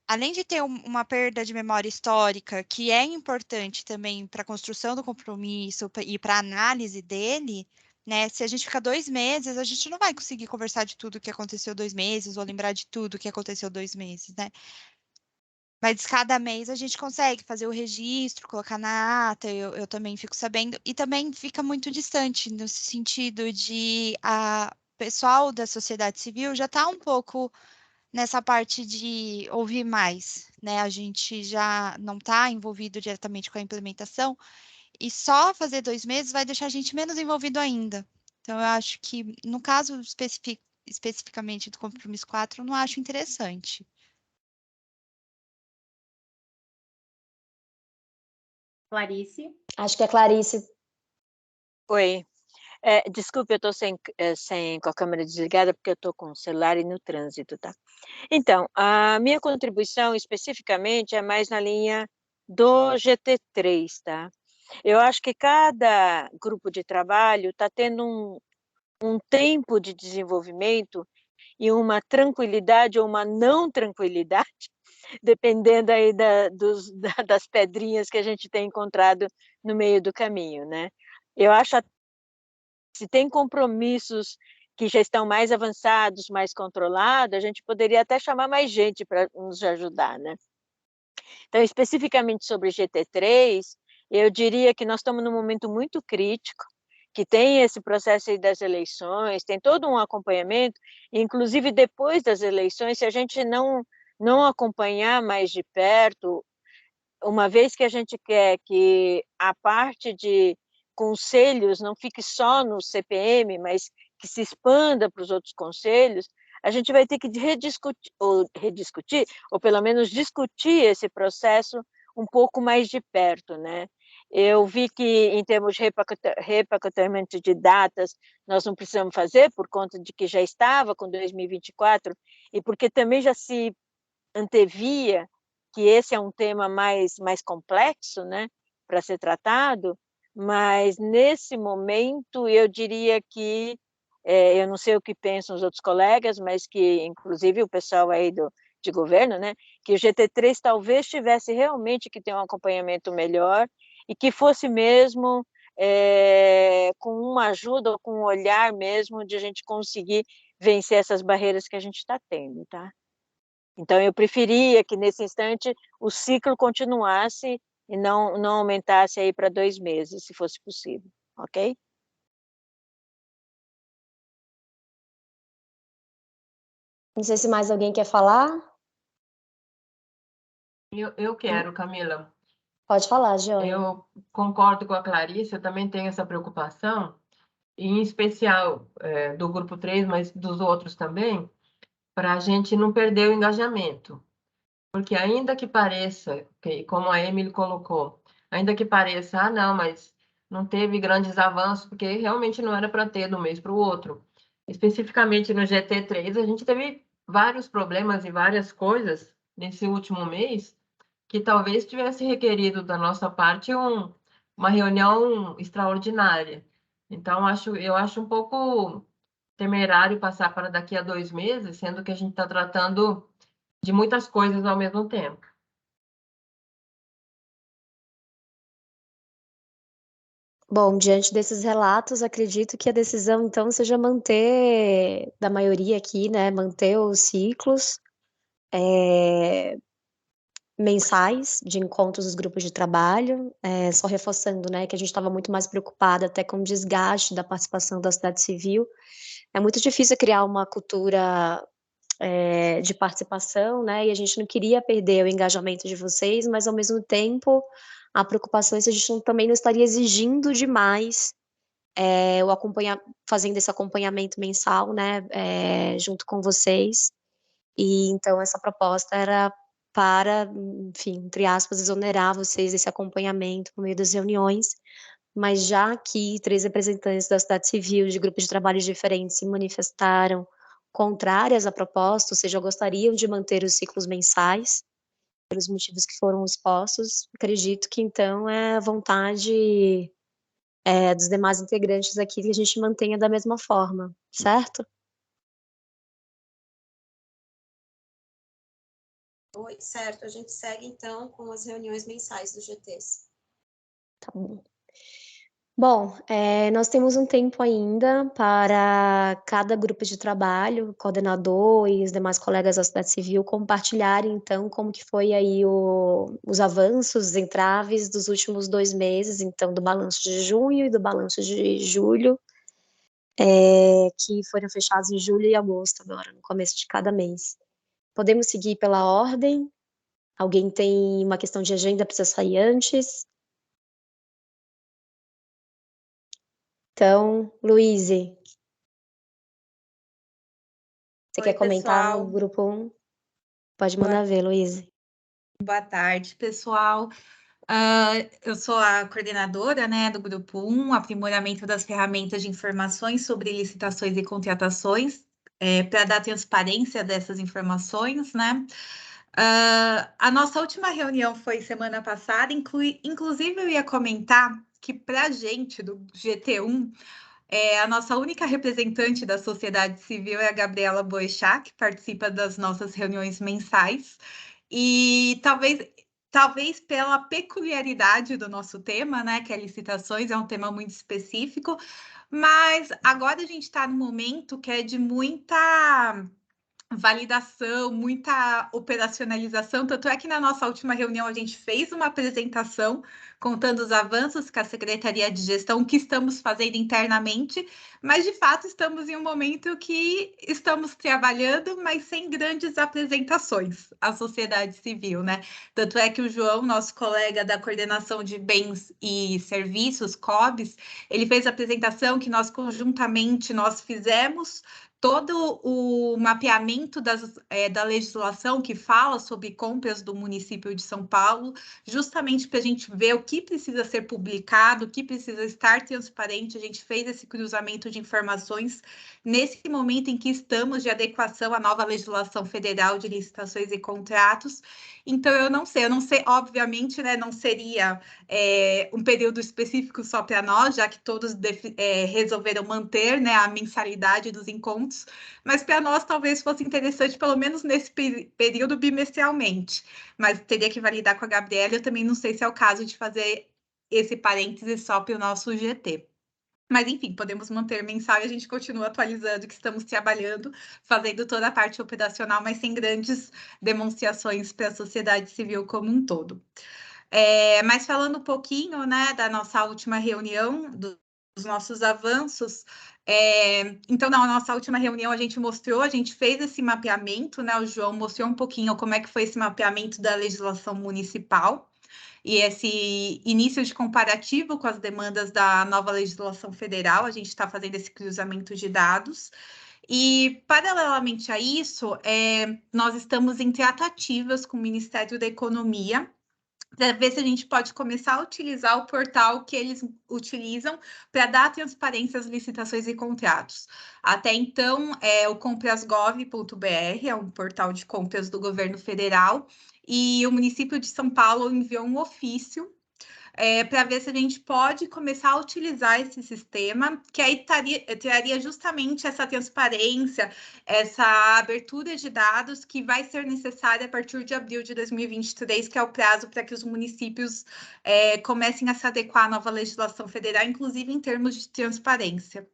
além de ter uma perda de memória histórica, que é importante também para a construção do compromisso e para a análise dele, né? Se a gente ficar 2 meses, a gente não vai conseguir conversar de tudo que aconteceu 2 meses, ou lembrar de tudo que aconteceu 2 meses, né? Mas cada mês a gente consegue fazer o registro, colocar na ata, eu também fico sabendo, e também fica muito distante, no sentido de a pessoal da sociedade civil já está um pouco nessa parte de ouvir mais, né? A gente já não está envolvido diretamente com a implementação, e só fazer 2 meses vai deixar a gente menos envolvido ainda. Então, eu acho que, no caso especificamente do compromisso 4, eu não acho interessante. Clarice. Acho que a Clarice. Oi. Desculpe, eu estou com a câmera desligada porque eu estou com o celular e no trânsito, tá? Então, a minha contribuição especificamente é mais na linha do GT3, tá? Eu acho que cada grupo de trabalho está tendo um tempo de desenvolvimento e uma tranquilidade ou uma não tranquilidade, dependendo aí das pedrinhas que a gente tem encontrado no meio do caminho, né? Eu acho se tem compromissos que já estão mais avançados, mais controlados, a gente poderia até chamar mais gente para nos ajudar, né? Então, especificamente sobre GT3, eu diria que nós estamos num momento muito crítico, que tem esse processo aí das eleições, tem todo um acompanhamento, inclusive depois das eleições, se a gente não acompanhar mais de perto, uma vez que a gente quer que a parte de conselhos não fique só no CPM, mas que se expanda para os outros conselhos, a gente vai ter que rediscutir, ou pelo menos discutir esse processo um pouco mais de perto, né? Eu vi que, em termos de repacotamento de datas, nós não precisamos fazer, por conta de que já estava com 2024, e porque também já se antevia que esse é um tema mais complexo, né, para ser tratado, mas nesse momento eu diria que, eu não sei o que pensam os outros colegas, mas que, inclusive, o pessoal aí de governo, né, que o GT3 talvez tivesse realmente que ter um acompanhamento melhor e que fosse mesmo com uma ajuda ou com um olhar mesmo de a gente conseguir vencer essas barreiras que a gente está tendo, tá? Então, eu preferia que, nesse instante, o ciclo continuasse e não aumentasse aí para 2 meses, se fosse possível, ok? Não sei se mais alguém quer falar. Eu quero, Camila. Pode falar, Joana. Eu concordo com a Clarice, eu também tenho essa preocupação, e em especial do grupo 3, mas dos outros também, para a gente não perder o engajamento. Porque ainda que pareça, como a Emily colocou, ainda que pareça, não, mas não teve grandes avanços, porque realmente não era para ter de um mês para o outro. Especificamente no GT3, a gente teve vários problemas e várias coisas nesse último mês que talvez tivesse requerido da nossa parte uma reunião extraordinária. Então, eu acho um pouco temerário passar para daqui a 2 meses, sendo que a gente está tratando de muitas coisas ao mesmo tempo. Bom, diante desses relatos, acredito que a decisão, então, seja manter, da maioria aqui, né, manter os ciclos mensais de encontros dos grupos de trabalho, só reforçando, né, que a gente estava muito mais preocupada até com o desgaste da participação da sociedade civil. É muito difícil criar uma cultura de participação, né, e a gente não queria perder o engajamento de vocês, mas, ao mesmo tempo, a preocupação é se a gente também não estaria exigindo demais fazendo esse acompanhamento mensal, né, junto com vocês. E então essa proposta era para, enfim, entre aspas, exonerar vocês desse acompanhamento por meio das reuniões, mas já que 3 representantes da sociedade civil de grupos de trabalho diferentes se manifestaram contrárias à proposta, ou seja, gostariam de manter os ciclos mensais, pelos motivos que foram expostos, acredito que então é a vontade dos demais integrantes aqui que a gente mantenha da mesma forma, certo? Oi, certo. A gente segue, então, com as reuniões mensais dos GTs. Tá bom. Bom, nós temos um tempo ainda para cada grupo de trabalho, coordenador e os demais colegas da sociedade civil compartilharem, então, como que foi aí os avanços, os entraves dos últimos 2 meses, então, do balanço de junho e do balanço de julho, que foram fechados em julho e agosto agora, no começo de cada mês. Podemos seguir pela ordem? Alguém tem uma questão de agenda, precisa sair antes? Então, Luíse, você quer comentar no grupo 1? Pode mandar ver, Luíse. Boa tarde, pessoal. Eu sou a coordenadora, né, do grupo 1, aprimoramento das ferramentas de informações sobre licitações e contratações, para dar transparência dessas informações, né? A nossa última reunião foi semana passada, inclusive eu ia comentar que para a gente do GT1, a nossa única representante da sociedade civil é a Gabriela Boechat, que participa das nossas reuniões mensais, e talvez pela peculiaridade do nosso tema, né, que é licitações, é um tema muito específico, mas agora a gente está no momento que é de muita validação, muita operacionalização, tanto é que na nossa última reunião a gente fez uma apresentação contando os avanços que a Secretaria de Gestão que estamos fazendo internamente, mas de fato estamos em um momento que estamos trabalhando, mas sem grandes apresentações à sociedade civil, né? Tanto é que o João, nosso colega da Coordenação de Bens e Serviços, COBS, ele fez a apresentação que nós conjuntamente nós fizemos todo o mapeamento da legislação que fala sobre compras do município de São Paulo, justamente para a gente ver o que precisa ser publicado, o que precisa estar transparente. A gente fez esse cruzamento de informações nesse momento em que estamos de adequação à nova legislação federal de licitações e contratos. Então, eu não sei, obviamente, né, não seria um período específico só para nós, já que todos resolveram manter, né, a mensalidade dos encontros, mas para nós talvez fosse interessante, pelo menos nesse período, bimestralmente. Mas teria que validar com a Gabriela, eu também não sei se é o caso de fazer esse parêntese só para o nosso GT. Mas, enfim, podemos manter mensal e a gente continua atualizando que estamos trabalhando, fazendo toda a parte operacional, mas sem grandes demonstrações para a sociedade civil como um todo. Mas falando um pouquinho, né, da nossa última reunião, dos nossos avanços, Então, na nossa última reunião, a gente fez esse mapeamento, né? O João mostrou um pouquinho como é que foi esse mapeamento da legislação municipal e esse início de comparativo com as demandas da nova legislação federal. A gente está fazendo esse cruzamento de dados. E, paralelamente a isso, nós estamos em tratativas com o Ministério da Economia para ver se a gente pode começar a utilizar o portal que eles utilizam para dar transparência às licitações e contratos. Até então, o comprasgov.br, é um portal de compras do governo federal, e o município de São Paulo enviou um ofício para ver se a gente pode começar a utilizar esse sistema, que aí traria justamente essa transparência, essa abertura de dados que vai ser necessária a partir de abril de 2023, que é o prazo para que os municípios comecem a se adequar à nova legislação federal, inclusive em termos de transparência.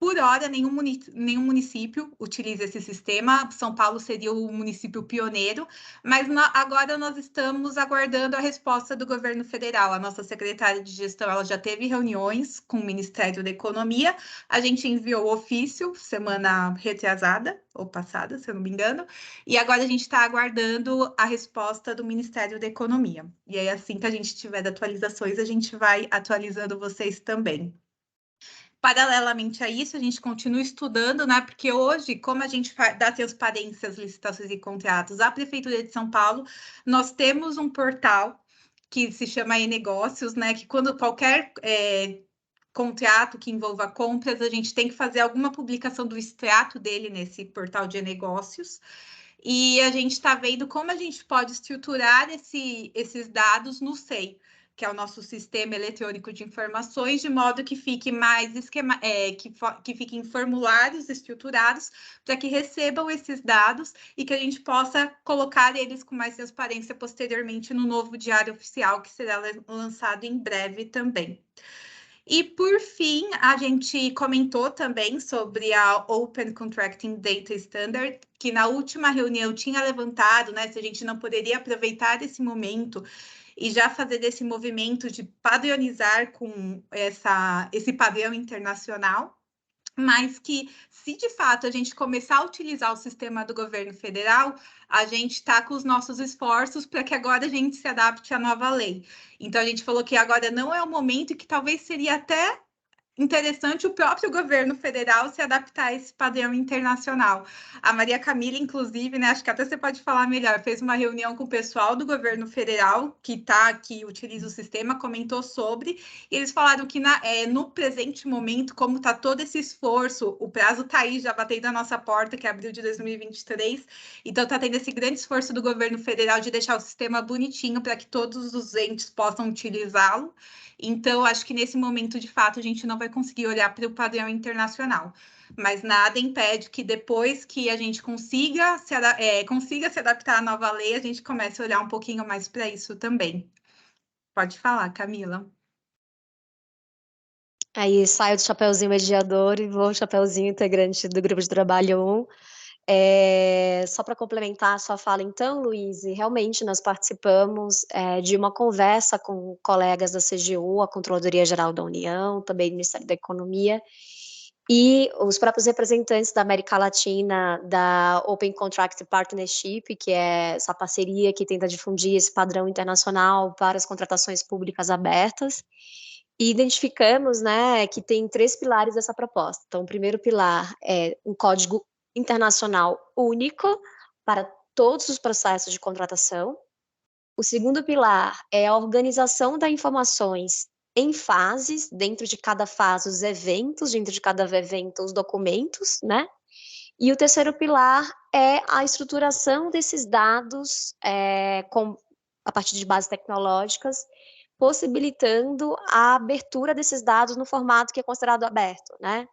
Por hora, nenhum município utiliza esse sistema. São Paulo seria o município pioneiro, mas agora nós estamos aguardando a resposta do governo federal. A nossa secretária de gestão ela já teve reuniões com o Ministério da Economia. A gente enviou o ofício semana retrasada, ou passada, se eu não me engano, e agora a gente está aguardando a resposta do Ministério da Economia. E aí, assim que a gente tiver atualizações, a gente vai atualizando vocês também. Paralelamente a isso, a gente continua estudando, né? Porque hoje, como a gente dá transparência às licitações e contratos à Prefeitura de São Paulo, nós temos um portal que se chama e-negócios, né? Que quando qualquer contrato que envolva compras, a gente tem que fazer alguma publicação do extrato dele nesse portal de e-negócios. E a gente está vendo como a gente pode estruturar esses dados no SEI, que é o nosso sistema eletrônico de informações, de modo que fique mais que fique em formulários estruturados para que recebam esses dados e que a gente possa colocar eles com mais transparência posteriormente no novo Diário Oficial, que será lançado em breve também. E, por fim, a gente comentou também sobre a Open Contracting Data Standard, que na última reunião tinha levantado, né, se a gente não poderia aproveitar esse momento e já fazer desse movimento de padronizar com esse padrão internacional, mas que, se de fato a gente começar a utilizar o sistema do governo federal, a gente está com os nossos esforços para que agora a gente se adapte à nova lei. Então, a gente falou que agora não é o momento e que talvez seria até interessante o próprio governo federal se adaptar a esse padrão internacional. A Maria Camila, inclusive, né, acho que até você pode falar melhor, fez uma reunião com o pessoal do governo federal que utiliza o sistema, comentou sobre, e eles falaram que no presente momento, como está todo esse esforço, o prazo está aí, já batendo a nossa porta, que é abril de 2023, então está tendo esse grande esforço do governo federal de deixar o sistema bonitinho para que todos os entes possam utilizá-lo. Então, acho que nesse momento, de fato, a gente não vai conseguir olhar para o padrão internacional. Mas nada impede que depois que a gente consiga se adaptar à nova lei, a gente comece a olhar um pouquinho mais para isso também. Pode falar, Camila. Aí saio do chapeuzinho mediador e vou ao chapeuzinho integrante do grupo de trabalho 1. Só para complementar a sua fala, então, Luiz, realmente nós participamos de uma conversa com colegas da CGU, a Controladoria Geral da União, também do Ministério da Economia, e os próprios representantes da América Latina da Open Contract Partnership, que é essa parceria que tenta difundir esse padrão internacional para as contratações públicas abertas. E identificamos, né, que tem 3 pilares dessa proposta. Então, o primeiro pilar é um código internacional único para todos os processos de contratação. O segundo pilar é a organização das informações em fases, dentro de cada fase os eventos, dentro de cada evento os documentos, né? E o terceiro pilar é a estruturação desses dados a partir de bases tecnológicas, possibilitando a abertura desses dados no formato que é considerado aberto, né?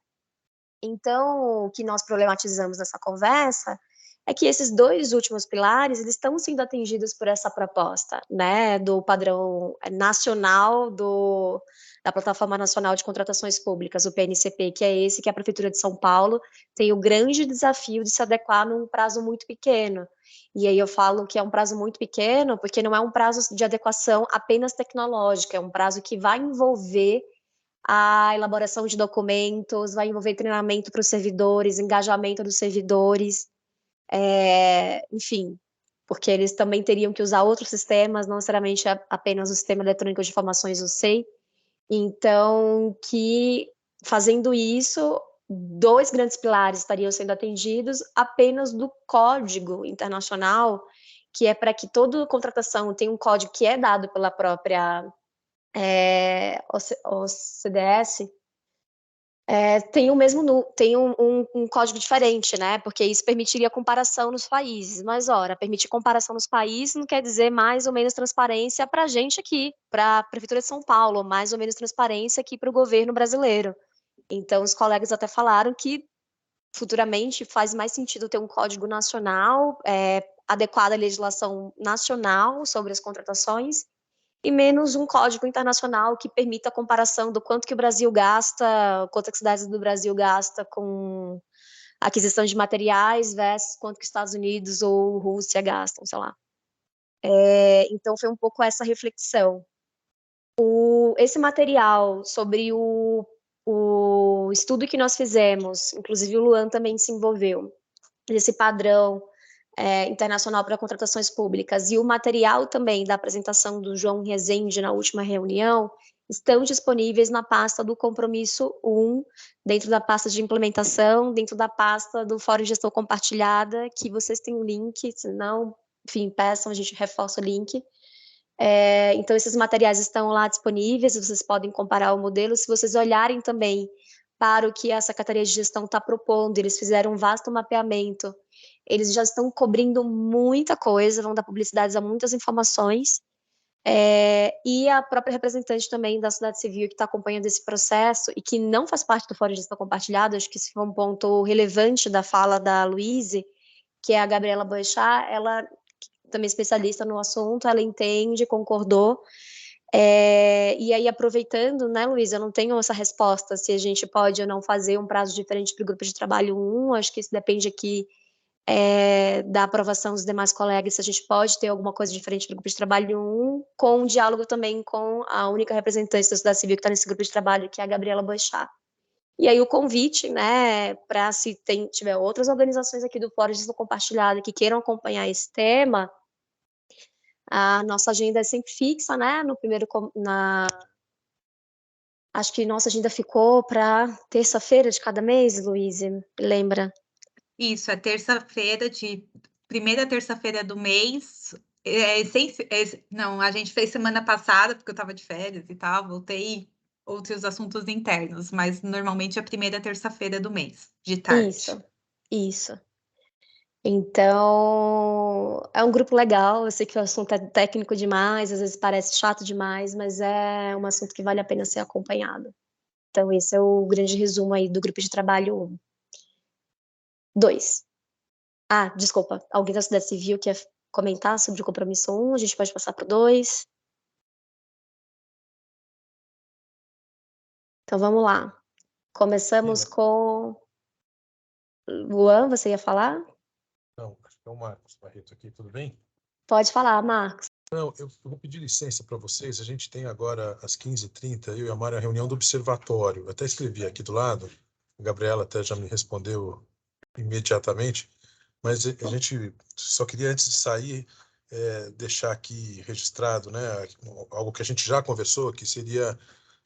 Então, o que nós problematizamos nessa conversa é que esses 2 últimos pilares, eles estão sendo atingidos por essa proposta, né, do padrão nacional da Plataforma Nacional de Contratações Públicas, o PNCP, que é esse que a Prefeitura de São Paulo tem o grande desafio de se adequar num prazo muito pequeno. E aí eu falo que é um prazo muito pequeno, porque não é um prazo de adequação apenas tecnológica, é um prazo que vai envolver a elaboração de documentos, vai envolver treinamento para os servidores, engajamento dos servidores, enfim, porque eles também teriam que usar outros sistemas, não necessariamente apenas o sistema eletrônico de informações, o SEI. Então, que fazendo isso, 2 grandes pilares estariam sendo atendidos apenas do código internacional, que é para que toda contratação tenha um código que é dado pela própria OCDS, tem um código diferente, né? Porque isso permitiria comparação nos países. Mas, ora, permitir comparação nos países não quer dizer mais ou menos transparência para a gente aqui, para a Prefeitura de São Paulo, mais ou menos transparência aqui para o governo brasileiro. Então, os colegas até falaram que futuramente faz mais sentido ter um código nacional, adequado à legislação nacional sobre as contratações, e menos um código internacional que permita a comparação do quanto que o Brasil gasta, quanto que as cidades do Brasil gasta com aquisição de materiais versus quanto que os Estados Unidos ou Rússia gastam, sei lá. Então, foi um pouco essa reflexão. Esse material sobre o estudo que nós fizemos, inclusive o Luan também se envolveu, desse padrão internacional para contratações públicas, e o material também da apresentação do João Rezende na última reunião, estão disponíveis na pasta do compromisso 1, dentro da pasta de implementação, dentro da pasta do Fórum de Gestão Compartilhada, que vocês têm o link, se não, enfim, peçam, a gente reforça o link. Então, esses materiais estão lá disponíveis, vocês podem comparar o modelo. Se vocês olharem também para o que a Secretaria de Gestão está propondo, eles fizeram um vasto mapeamento, eles já estão cobrindo muita coisa, vão dar publicidades a muitas informações, e a própria representante também da sociedade civil que está acompanhando esse processo e que não faz parte do Fórum de Gestão Compartilhada, acho que esse foi um ponto relevante da fala da Luíse, que é a Gabriela Boechat, ela também especialista no assunto, ela entende, concordou, e aí aproveitando, né, Luísa, eu não tenho essa resposta se a gente pode ou não fazer um prazo diferente para o grupo de trabalho 1, acho que isso depende aqui da aprovação dos demais colegas, se a gente pode ter alguma coisa diferente do grupo de trabalho 1, com um diálogo também com a única representante da sociedade civil que está nesse grupo de trabalho, que é a Gabriela Boechat. E aí o convite, né, para se tiver outras organizações aqui do Fórum de Gestão Compartilhada que queiram acompanhar esse tema, a nossa agenda é sempre fixa, né, acho que nossa agenda ficou para terça-feira de cada mês, Luíse, lembra? Isso, é terça-feira, de primeira terça-feira do mês. Não, a gente fez semana passada, porque eu estava de férias e tal, voltei outros assuntos internos, mas normalmente é a primeira terça-feira do mês, de tarde. Isso. Então, é um grupo legal, eu sei que o assunto é técnico demais, às vezes parece chato demais, mas é um assunto que vale a pena ser acompanhado. Então, esse é o grande resumo aí do grupo de trabalho 1. 2. Desculpa, alguém da sociedade civil quer comentar sobre o compromisso 1? A gente pode passar para o 2. Então, vamos lá. Começamos com... Luan, você ia falar? Não, acho que é o Marcos Barreto aqui, tudo bem? Pode falar, Marcos. Não, eu vou pedir licença para vocês. A gente tem agora, às 15h30, eu e a Mari, a reunião do observatório. Eu até escrevi aqui do lado, a Gabriela até já me respondeu imediatamente, mas a gente só queria, antes de sair, deixar aqui registrado, né, algo que a gente já conversou, que seria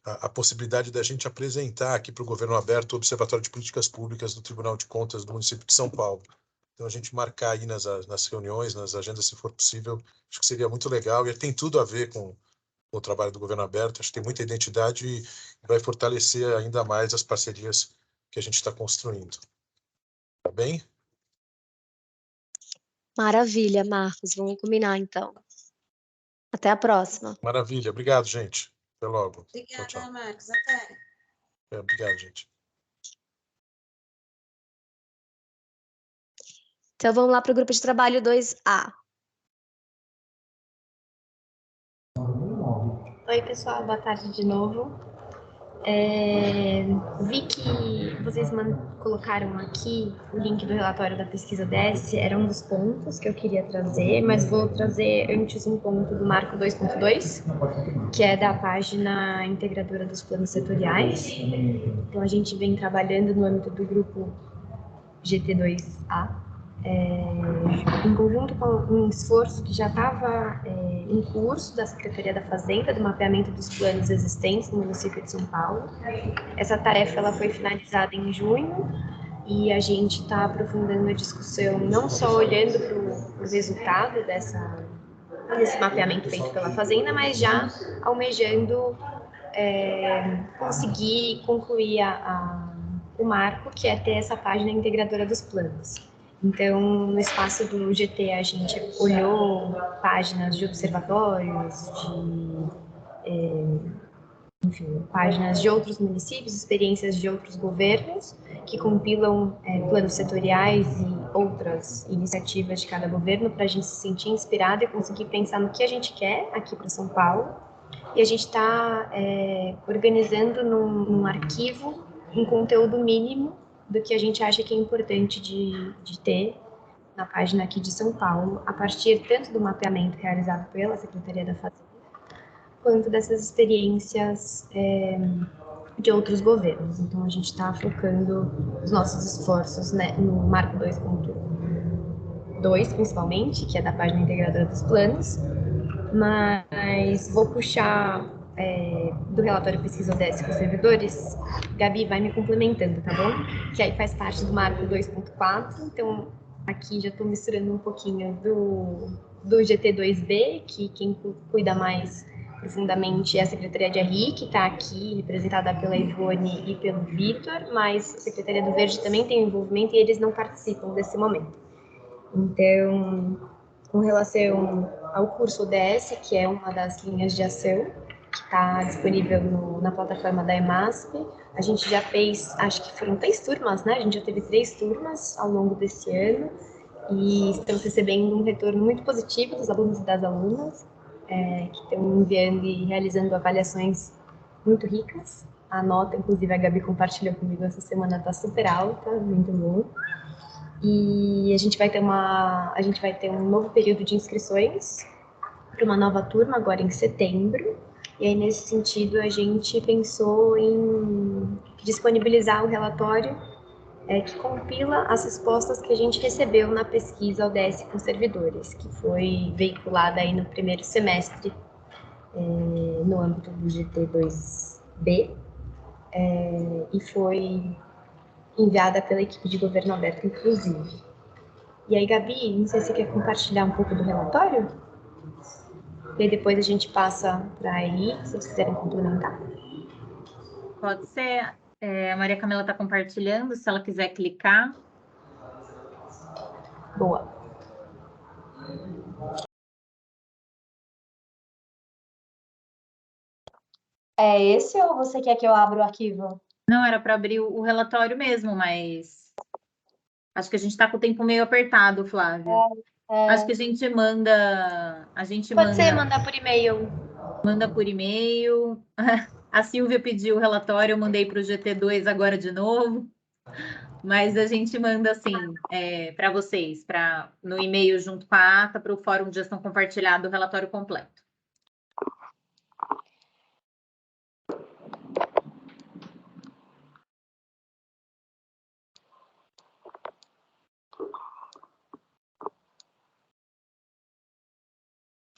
a possibilidade da gente apresentar aqui para o Governo Aberto o Observatório de Políticas Públicas do Tribunal de Contas do município de São Paulo. Então, a gente marcar aí nas reuniões, nas agendas, se for possível, acho que seria muito legal, e tem tudo a ver com o trabalho do Governo Aberto, acho que tem muita identidade e vai fortalecer ainda mais as parcerias que a gente está construindo. Tá bem? Maravilha, Marcos, vamos combinar então. Até a próxima. Maravilha, obrigado, gente. Até logo. Obrigada, Tchau, tchau. Marcos, até. Obrigado, gente. Então, vamos lá para o grupo de trabalho 2A. Oi, pessoal, boa tarde de novo. Vi que vocês colocaram aqui o link do relatório da pesquisa ODS, era um dos pontos que eu queria trazer, mas vou trazer antes um ponto do Marco 2.2, que é da página integradora dos planos setoriais. Então, a gente vem trabalhando no âmbito do grupo GT2A, em conjunto com um esforço que já estava em curso da Secretaria da Fazenda, do mapeamento dos planos existentes no município de São Paulo. Essa tarefa ela foi finalizada em junho e a gente está aprofundando a discussão, não só olhando para o resultado desse mapeamento feito pela Fazenda, mas já almejando conseguir concluir o marco, que é ter essa página integradora dos planos. Então, no espaço do GT, a gente olhou páginas de observatórios, enfim, páginas de outros municípios, experiências de outros governos, que compilam planos setoriais e outras iniciativas de cada governo, para a gente se sentir inspirado e conseguir pensar no que a gente quer aqui para São Paulo. E a gente está organizando num arquivo um conteúdo mínimo do que a gente acha que é importante de ter na página aqui de São Paulo, a partir tanto do mapeamento realizado pela Secretaria da Fazenda, quanto dessas experiências de outros governos. Então, a gente está focando os nossos esforços, né, no Marco 2.2, principalmente, que é da página integradora dos planos, mas vou puxar do relatório pesquisa ODS com os servidores. Gabi vai me complementando, tá bom? Que aí faz parte do Marco 2.4, então aqui já estou misturando um pouquinho do GT2B, que quem cuida mais profundamente é a Secretaria de RI, que está aqui representada pela Ivone e pelo Vitor, mas a Secretaria do Verde também tem envolvimento e eles não participam desse momento. Então, com relação ao curso ODS, que é uma das linhas de ação, que está disponível na plataforma da EMASP, a gente já fez, acho que foram 3 turmas, né? A gente já teve 3 turmas ao longo desse ano e estamos recebendo um retorno muito positivo dos alunos e das alunas, que estão enviando e realizando avaliações muito ricas. A nota, inclusive, a Gabi compartilhou comigo essa semana, está super alta, muito bom. E a gente vai ter um novo período de inscrições para uma nova turma agora em setembro. E aí, nesse sentido, a gente pensou em disponibilizar o relatório que compila as respostas que a gente recebeu na pesquisa ODS com servidores, que foi veiculada aí no primeiro semestre, no âmbito do GT2B, e foi enviada pela equipe de governo aberto, inclusive. E aí, Gabi, não sei se você quer compartilhar um pouco do relatório? E aí depois a gente passa para aí, se vocês quiserem complementar. Pode ser. A Maria Camila está compartilhando, se ela quiser clicar. Boa. É esse ou você quer que eu abra o arquivo? Não, era para abrir o relatório mesmo, mas acho que a gente está com o tempo meio apertado, Flávia. Acho que a gente manda... Pode ser, mandar por e-mail. Manda por e-mail. A Silvia pediu o relatório, eu mandei para o GT2 agora de novo. Mas a gente manda, assim, para vocês, no e-mail junto com a ata, para o Fórum de Gestão Compartilhada, o relatório completo.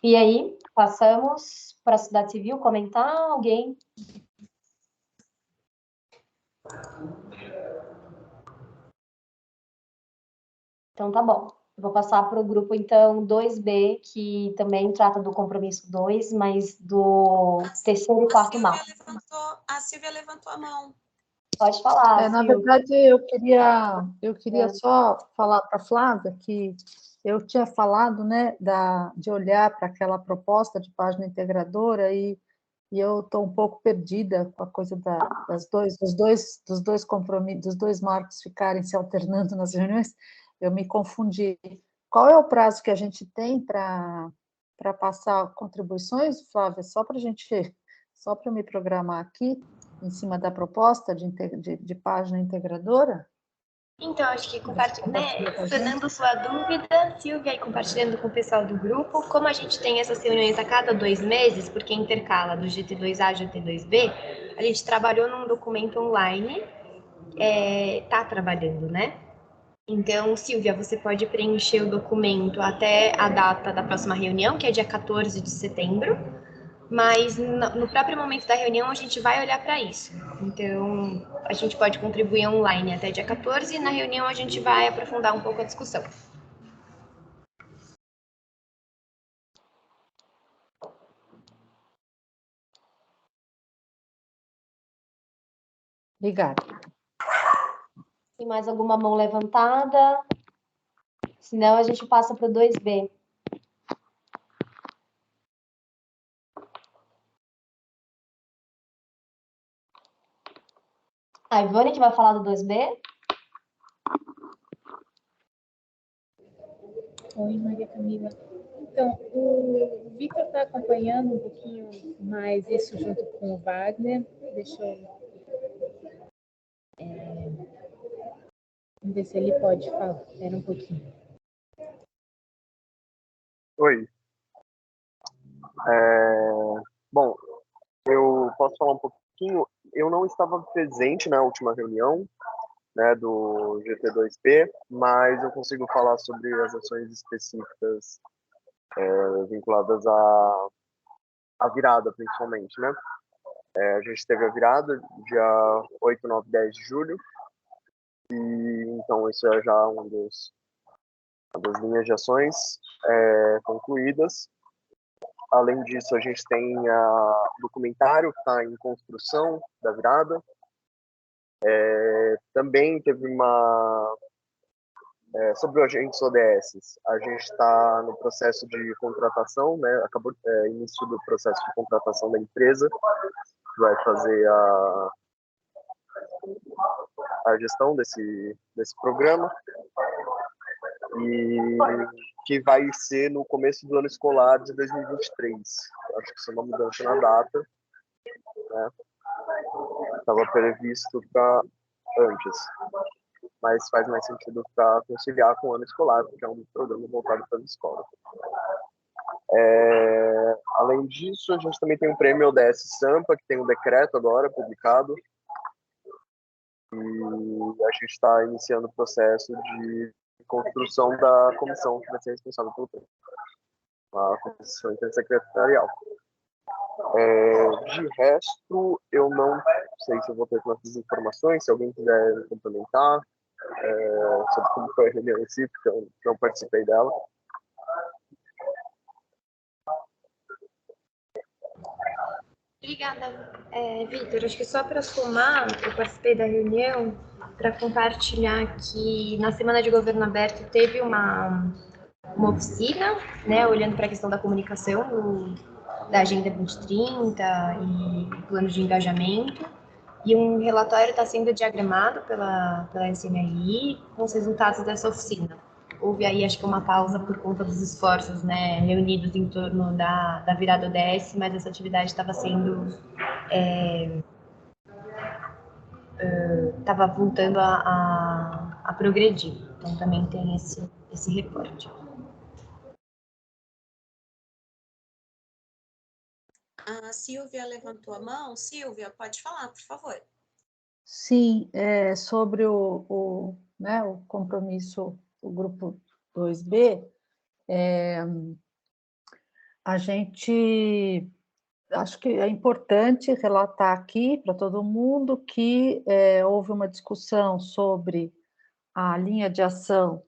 E aí, passamos para a Sociedade Civil comentar alguém? Então, tá bom. Eu vou passar para o grupo, então, 2B, que também trata do compromisso 2, mas do terceiro e quarto mapa. A Silvia levantou a mão. Pode falar, Na Silvia. verdade, eu queria só falar para a Flávia que eu tinha falado, né, de olhar para aquela proposta de página integradora e eu estou um pouco perdida com a coisa dos dois marcos ficarem se alternando nas reuniões. Eu me confundi. Qual é o prazo que a gente tem para passar contribuições, Flávia? Só para eu me programar aqui. em cima da proposta de página integradora? Então, acho que sanando sua dúvida, Silvia, e compartilhando com o pessoal do grupo, como a gente tem essas reuniões a cada 2 meses, porque intercala do GT2A e GT2B, a gente trabalhou num documento online, tá trabalhando, né? Então, Silvia, você pode preencher o documento até a data da próxima reunião, que é dia 14 de setembro, mas no próprio momento da reunião a gente vai olhar para isso. Então, a gente pode contribuir online até dia 14 e na reunião a gente vai aprofundar um pouco a discussão. Obrigada. Tem mais alguma mão levantada? Senão a gente passa para o 2B. A Ivone que vai falar do 2B? Oi, Maria Camila. Então, o Vitor está acompanhando um pouquinho mais isso junto com o Wagner. Deixa eu... Vamos ver se ele pode falar. Espera um pouquinho. Oi. Bom, eu posso falar um pouquinho. Eu não estava presente na última reunião, né, do GT2P, mas eu consigo falar sobre as ações específicas vinculadas à virada, principalmente, né? A gente teve a virada dia 8, 9, 10 de julho, e então isso é já uma das linhas de ações concluídas. Além disso, a gente tem o documentário que está em construção da virada. Também teve sobre os agentes ODS. A gente está no processo de contratação, né? Acabou início do processo de contratação da empresa que vai fazer a gestão desse programa, e que vai ser no começo do ano escolar de 2023. Acho que isso é uma mudança na data, né? Estava previsto para antes, mas faz mais sentido para conciliar com o ano escolar, porque é um programa voltado para as escolas. Além disso, a gente também tem um prêmio ODS Sampa, que tem um decreto agora publicado, e a gente está iniciando o processo de construção da comissão que vai ser responsável pelo prêmio, a comissão intersecretarial. De resto, eu não sei se eu vou ter tantas informações. Se alguém quiser complementar sobre como foi a reunião em si, porque eu não participei dela. Obrigada, Vitor. Acho que só para somar, eu participei da reunião para compartilhar que na Semana de Governo Aberto teve uma oficina, né, olhando para a questão da comunicação da Agenda 2030 e plano de engajamento, e um relatório está sendo diagramado pela SNRI com os resultados dessa oficina. Houve aí, acho que uma pausa por conta dos esforços, né, reunidos em torno da virada ODS, mas essa atividade estava sendo... estava voltando a progredir. Então, também tem esse reporte. A Silvia levantou a mão. Silvia, pode falar, por favor. Sim, sobre o compromisso, o grupo 2B, a gente... Acho que é importante relatar aqui para todo mundo que houve uma discussão sobre a linha de ação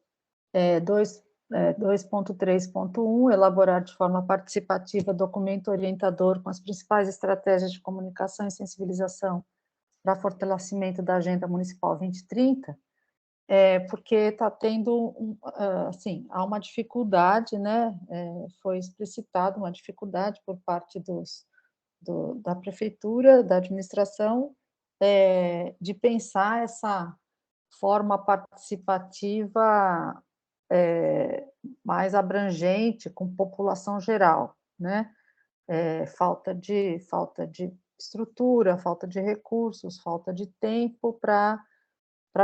2.3.1, elaborar de forma participativa documento orientador com as principais estratégias de comunicação e sensibilização para fortalecimento da Agenda Municipal 2030, porque está tendo, assim, há uma dificuldade, né, foi explicitada uma dificuldade por parte da prefeitura, da administração, de pensar essa forma participativa mais abrangente, com população geral, né? Falta de estrutura, falta de recursos, falta de tempo para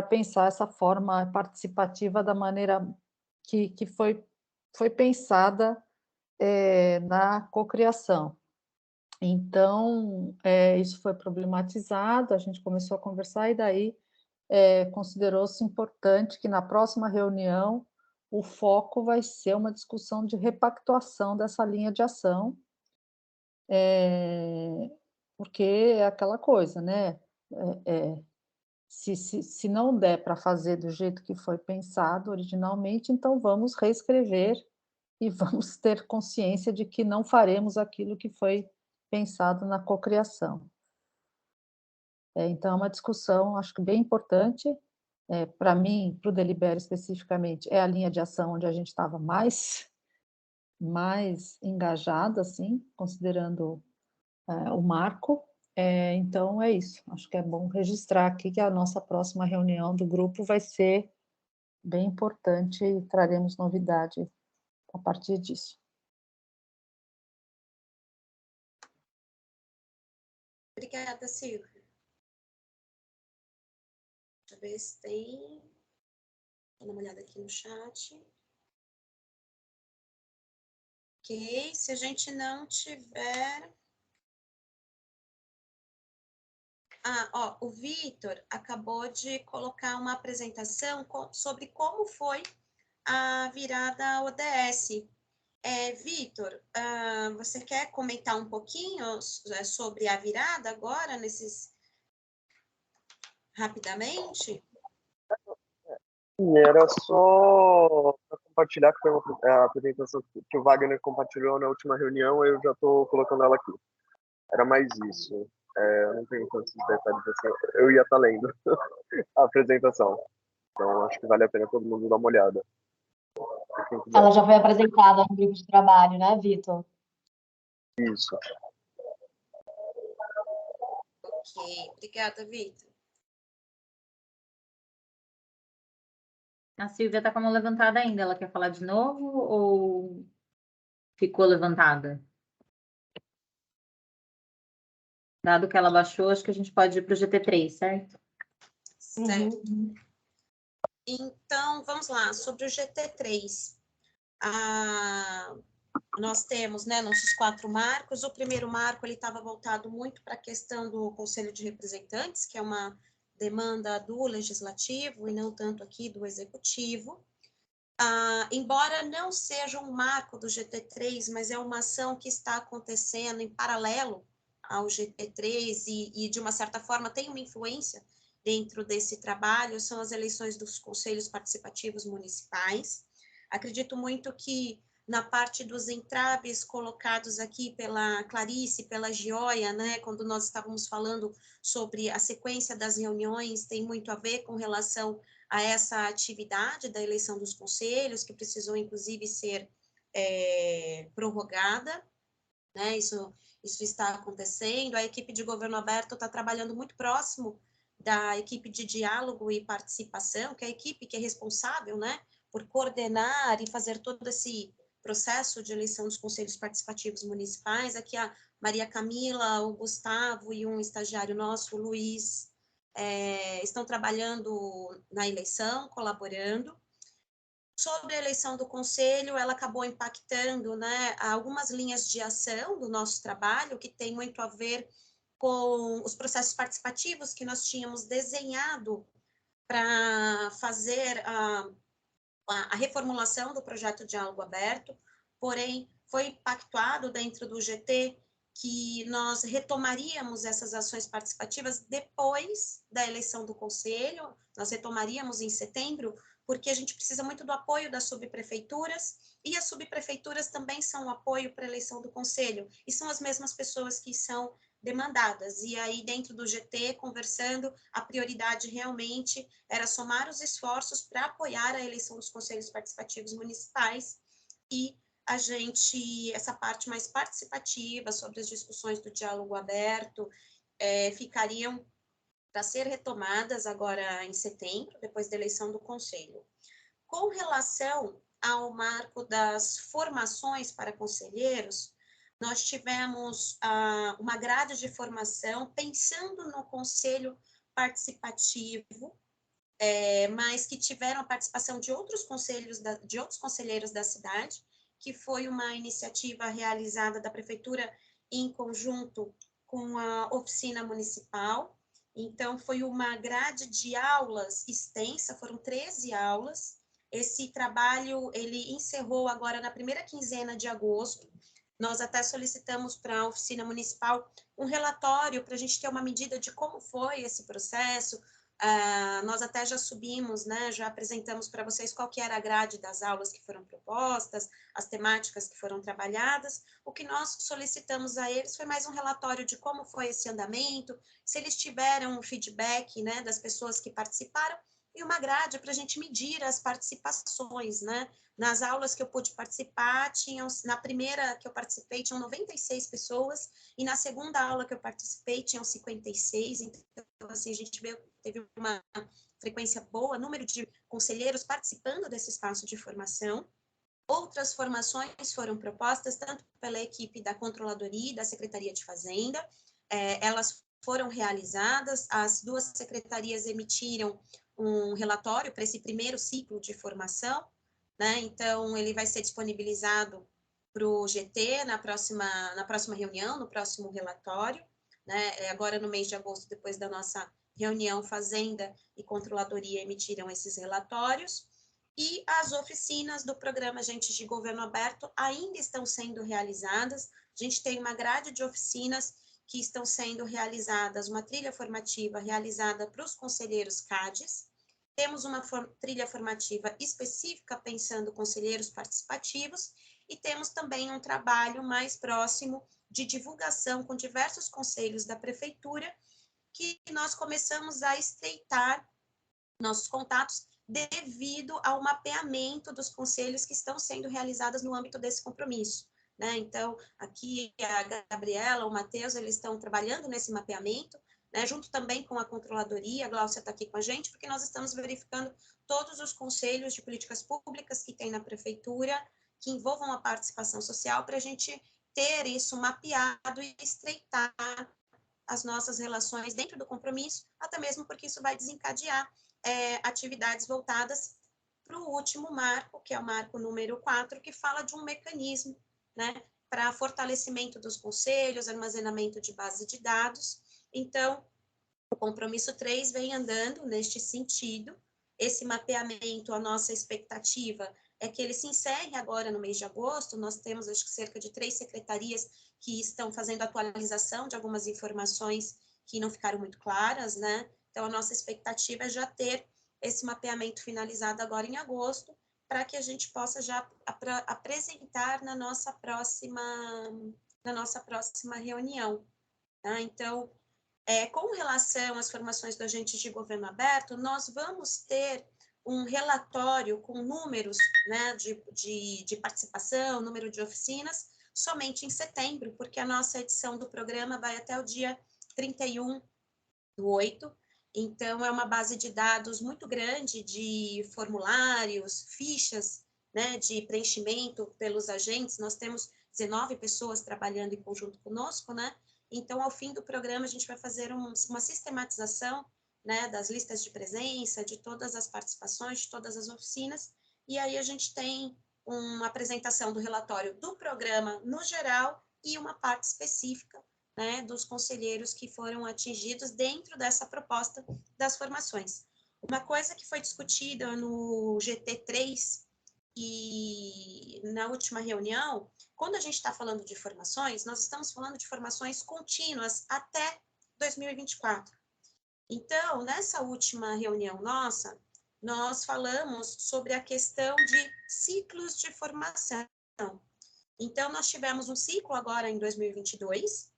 pensar essa forma participativa da maneira que foi pensada na cocriação. Então, isso foi problematizado, a gente começou a conversar e daí considerou-se importante que na próxima reunião o foco vai ser uma discussão de repactuação dessa linha de ação, porque é aquela coisa, né? Se não der para fazer do jeito que foi pensado originalmente, então vamos reescrever e vamos ter consciência de que não faremos aquilo que foi pensado na cocriação. Então, é uma discussão, acho que bem importante, para mim, para o Delibero especificamente, é a linha de ação onde a gente estava mais engajado, assim, considerando o marco. Então, é isso. Acho que é bom registrar aqui que a nossa próxima reunião do grupo vai ser bem importante e traremos novidade a partir disso. Obrigada, Silvia. Deixa eu ver se tem. Vou dar uma olhada aqui no chat. Ok, se a gente não tiver... o Vitor acabou de colocar uma apresentação sobre como foi a virada ODS. Vitor, você quer comentar um pouquinho sobre a virada agora, rapidamente? Sim, era só para compartilhar, que foi a apresentação que o Wagner compartilhou na última reunião, eu já estou colocando ela aqui. Era mais isso. Eu não tenho tantos detalhes assim. Eu ia estar lendo a apresentação. Então, acho que vale a pena todo mundo dar uma olhada. Ela já foi apresentada no grupo de trabalho, né, Vitor? Isso. Ok, obrigada, Vitor. A Silvia está com a mão levantada ainda. Ela quer falar de novo ou ficou levantada? Dado que ela baixou, acho que a gente pode ir para o GT3, certo? Certo. Então, vamos lá, sobre o GT3. Nós temos, né, nossos 4 marcos. O primeiro marco, ele estava voltado muito para a questão do Conselho de Representantes, que é uma demanda do Legislativo e não tanto aqui do Executivo. Embora não seja um marco do GT3, mas é uma ação que está acontecendo em paralelo ao GT3 e de uma certa forma, tem uma influência dentro desse trabalho, são as eleições dos conselhos participativos municipais. Acredito muito que na parte dos entraves colocados aqui pela Clarice, pela Gioia, né, quando nós estávamos falando sobre a sequência das reuniões, tem muito a ver com relação a essa atividade da eleição dos conselhos, que precisou, inclusive, ser prorrogada, né, isso está acontecendo. A equipe de governo aberto está trabalhando muito próximo da equipe de diálogo e participação, que é a equipe que é responsável, né, por coordenar e fazer todo esse processo de eleição dos conselhos participativos municipais. Aqui a Maria Camila, o Gustavo e um estagiário nosso, o Luiz, estão trabalhando na eleição, colaborando. Sobre a eleição do conselho, ela acabou impactando, né, algumas linhas de ação do nosso trabalho, que tem muito a ver com os processos participativos que nós tínhamos desenhado para fazer a reformulação do projeto Diálogo Aberto, porém foi pactuado dentro do GT que nós retomaríamos essas ações participativas depois da eleição do conselho, nós retomaríamos em setembro, porque a gente precisa muito do apoio das subprefeituras, e as subprefeituras também são o apoio para a eleição do conselho, e são as mesmas pessoas que são demandadas. E aí, dentro do GT, conversando, a prioridade realmente era somar os esforços para apoiar a eleição dos conselhos participativos municipais, e a gente, essa parte mais participativa sobre as discussões do diálogo aberto, ficariam para ser retomadas agora em setembro, depois da eleição do conselho. Com relação ao marco das formações para conselheiros, nós tivemos uma grade de formação pensando no conselho participativo, mas que tiveram a participação de outros conselheiros da cidade, que foi uma iniciativa realizada da prefeitura em conjunto com a oficina municipal. Então, foi uma grade de aulas extensa, foram 13 aulas. Esse trabalho, ele encerrou agora na primeira quinzena de agosto. Nós até solicitamos para a oficina municipal um relatório para a gente ter uma medida de como foi esse processo. Nós até já subimos, né, já apresentamos para vocês qual que era a grade das aulas que foram propostas, as temáticas que foram trabalhadas. O que nós solicitamos a eles foi mais um relatório de como foi esse andamento, se eles tiveram um feedback, né, das pessoas que participaram, e uma grade para a gente medir as participações, né? Nas aulas que eu pude participar, na primeira que eu participei, tinham 96 pessoas, e na segunda aula que eu participei, tinham 56, então, assim, a gente teve uma frequência boa, número de conselheiros participando desse espaço de formação. Outras formações foram propostas, tanto pela equipe da Controladoria e da Secretaria de Fazenda, elas foram realizadas, as duas secretarias emitiram um relatório para esse primeiro ciclo de formação, né? Então, ele vai ser disponibilizado para o GT na próxima reunião, no próximo relatório, né? Agora, no mês de agosto, depois da nossa reunião, Fazenda e Controladoria emitiram esses relatórios, e as oficinas do programa Agentes de Governo Aberto ainda estão sendo realizadas. A gente tem uma grade de oficinas que estão sendo realizadas, uma trilha formativa realizada para os conselheiros CADES, temos uma trilha formativa específica pensando conselheiros participativos, e temos também um trabalho mais próximo de divulgação com diversos conselhos da prefeitura, que nós começamos a estreitar nossos contatos devido ao mapeamento dos conselhos que estão sendo realizados no âmbito desse compromisso, né? Então, aqui a Gabriela, o Matheus, eles estão trabalhando nesse mapeamento, né, junto também com a Controladoria, a Gláucia está aqui com a gente, porque nós estamos verificando todos os conselhos de políticas públicas que tem na prefeitura, que envolvam a participação social, para a gente ter isso mapeado e estreitar as nossas relações dentro do compromisso, até mesmo porque isso vai desencadear atividades voltadas para o último marco, que é o marco número 4, que fala de um mecanismo, né, para fortalecimento dos conselhos, armazenamento de base de dados. Então, o compromisso 3 vem andando neste sentido. Esse mapeamento, a nossa expectativa é que ele se encerre agora no mês de agosto. Nós temos, acho que, cerca de 3 secretarias que estão fazendo atualização de algumas informações que não ficaram muito claras, né? Então, a nossa expectativa é já ter esse mapeamento finalizado agora em agosto, para que a gente possa já apresentar na nossa próxima reunião, tá? Então, com relação às formações do agente de governo aberto, nós vamos ter um relatório com números, né, de participação, número de oficinas, somente em setembro, porque a nossa edição do programa vai até o dia 31/8, então é uma base de dados muito grande de formulários, fichas, né, de preenchimento pelos agentes. Nós temos 19 pessoas trabalhando em conjunto conosco, né? Então, ao fim do programa, a gente vai fazer uma sistematização, né, das listas de presença, de todas as participações, de todas as oficinas, e aí a gente tem uma apresentação do relatório do programa no geral e uma parte específica, né, dos conselheiros que foram atingidos dentro dessa proposta das formações. Uma coisa que foi discutida no GT3 e na última reunião, quando a gente está falando de formações, nós estamos falando de formações contínuas até 2024. Então, nessa última reunião nossa, nós falamos sobre a questão de ciclos de formação. Então, nós tivemos um ciclo agora em 2022,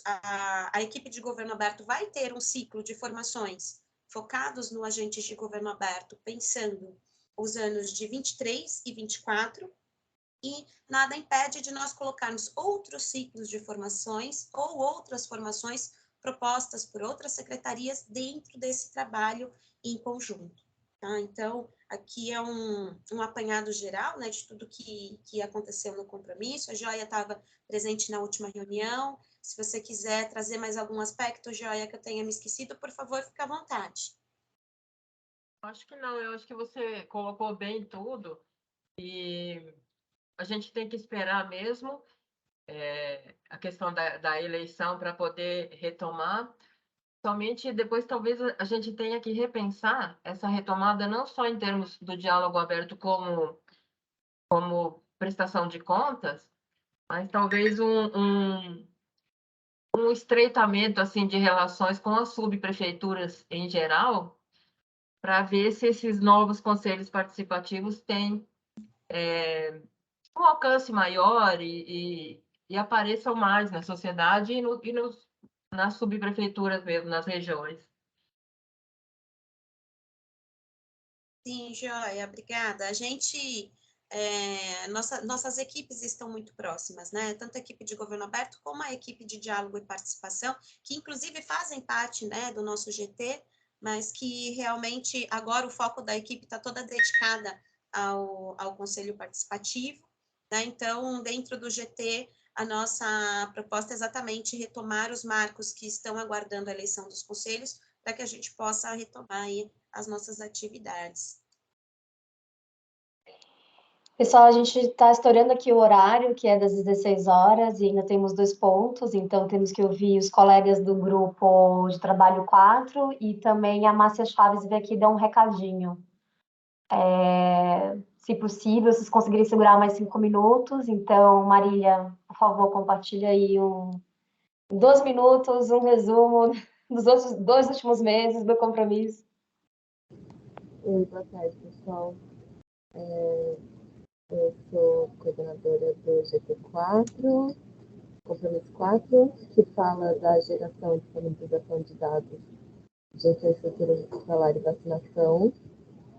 a equipe de governo aberto vai ter um ciclo de formações focados no agente de governo aberto, pensando os anos de 23 e 24, e nada impede de nós colocarmos outros ciclos de formações ou outras formações propostas por outras secretarias dentro desse trabalho em conjunto, tá? Então, aqui é um apanhado geral, né, de tudo que aconteceu no compromisso. A Joia estava presente na última reunião. Se você quiser trazer mais algum aspecto, Joia, que eu tenha me esquecido, por favor, fique à vontade. Acho que não, eu acho que você colocou bem tudo e a gente tem que esperar mesmo a questão da eleição para poder retomar. Somente depois, talvez, a gente tenha que repensar essa retomada, não só em termos do diálogo aberto como prestação de contas, mas talvez um estreitamento assim, de relações com as subprefeituras em geral, para ver se esses novos conselhos participativos têm um alcance maior e apareçam mais na sociedade nas subprefeituras mesmo, nas regiões. Sim, Joia, obrigada. A gente, nossas equipes estão muito próximas, né? Tanto a equipe de governo aberto como a equipe de diálogo e participação, que inclusive fazem parte, né, do nosso GT, mas que realmente agora o foco da equipe está toda dedicada ao Conselho Participativo, né? Então, dentro do GT, a nossa proposta é exatamente retomar os marcos que estão aguardando a eleição dos conselhos, para que a gente possa retomar aí as nossas atividades. Pessoal, a gente está estourando aqui o horário, que é das 16 horas, e ainda temos 2 pontos, então temos que ouvir os colegas do grupo de trabalho 4 e também a Márcia Chaves veio aqui dar um recadinho. Se possível, vocês conseguirem segurar mais 5 minutos, então, Marília, por favor, compartilha aí em 2 minutos, um resumo dos outros 2 últimos meses do compromisso. Oi, boa tarde, pessoal. Eu sou coordenadora do GT4, compromisso 4, que fala da geração e disponibilização de dados de infraestrutura hospitalar e vacinação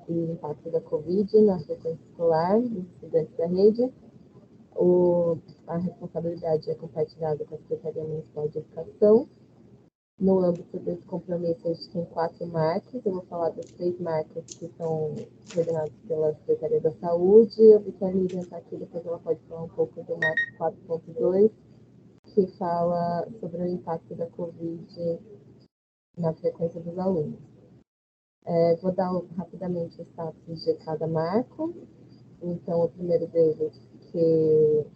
e impacto da Covid na frequência escolar dos estudantes da rede. A responsabilidade é compartilhada com a Secretaria Municipal de Educação. No âmbito desse compromisso, a gente tem 4 marcos. Eu vou falar das 3 marcas que são coordenadas pela Secretaria da Saúde. Eu vi que a Lívia está aqui, depois ela pode falar um pouco do marco 4.2, que fala sobre o impacto da Covid na frequência dos alunos. Vou dar rapidamente os status de cada marco. Então, o primeiro deles, que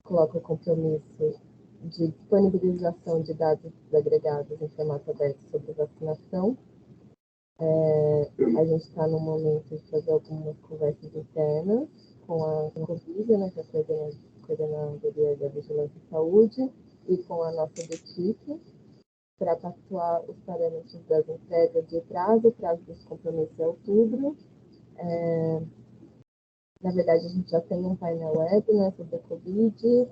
coloca o compromisso de disponibilização de dados agregados em formato aberto sobre vacinação. A gente está no momento de fazer algumas conversas internas com a Covid, né, que é a Coordenadoria da Vigilância e Saúde, e com a nossa equipe, para pactuar os parâmetros das entregas de prazo. O prazo dos compromissos é outubro. Na verdade, a gente já tem um painel web, né, sobre a Covid,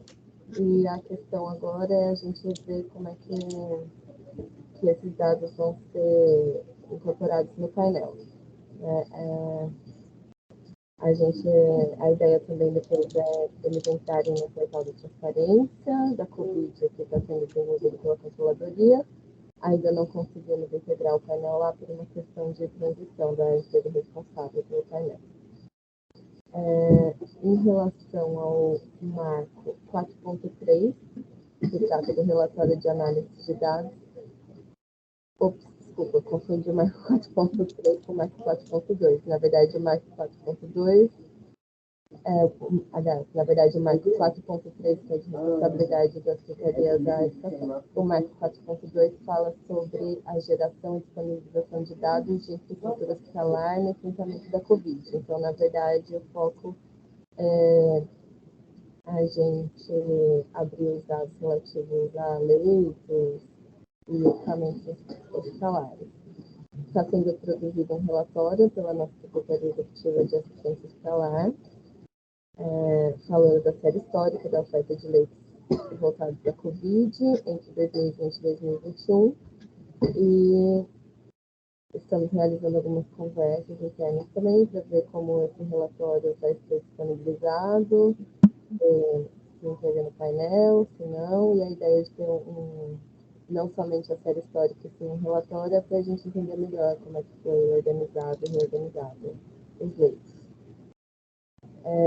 e a questão agora é a gente ver como é que esses dados vão ser incorporados no painel. A ideia também depois é eles entrarem no portal de transparência da Covid, que está sendo desenvolvido pela controladoria. Ainda não conseguimos integrar o painel lá por uma questão de transição da empresa responsável pelo painel. Em relação ao marco 4.3, que trata do relatório de análise de dados. Desculpa, confundi o marco 4.3 com o marco 4.2. Na verdade, o marco 4.2 na verdade, o marco 4.3 que é de responsabilidade da Secretaria da Educação. O marco 4.2 fala sobre a geração e disponibilização de dados de infraestrutura hospitalar no enfrentamento da Covid. Então, na verdade, o foco é a gente abrir os dados relativos a leitos e equipamentos hospitalares. Está sendo produzido um relatório pela nossa Secretaria Executiva de Assistência Hospitalar, falando da série histórica da oferta de leitos voltados da Covid entre 2020 e 2021. E estamos realizando algumas conversas internas também para ver como esse relatório vai ser disponibilizado, se entrega no painel, se não, e a ideia é de ter não somente a série histórica, sim um relatório, para a gente entender melhor como é que foi organizado e reorganizado os leitos.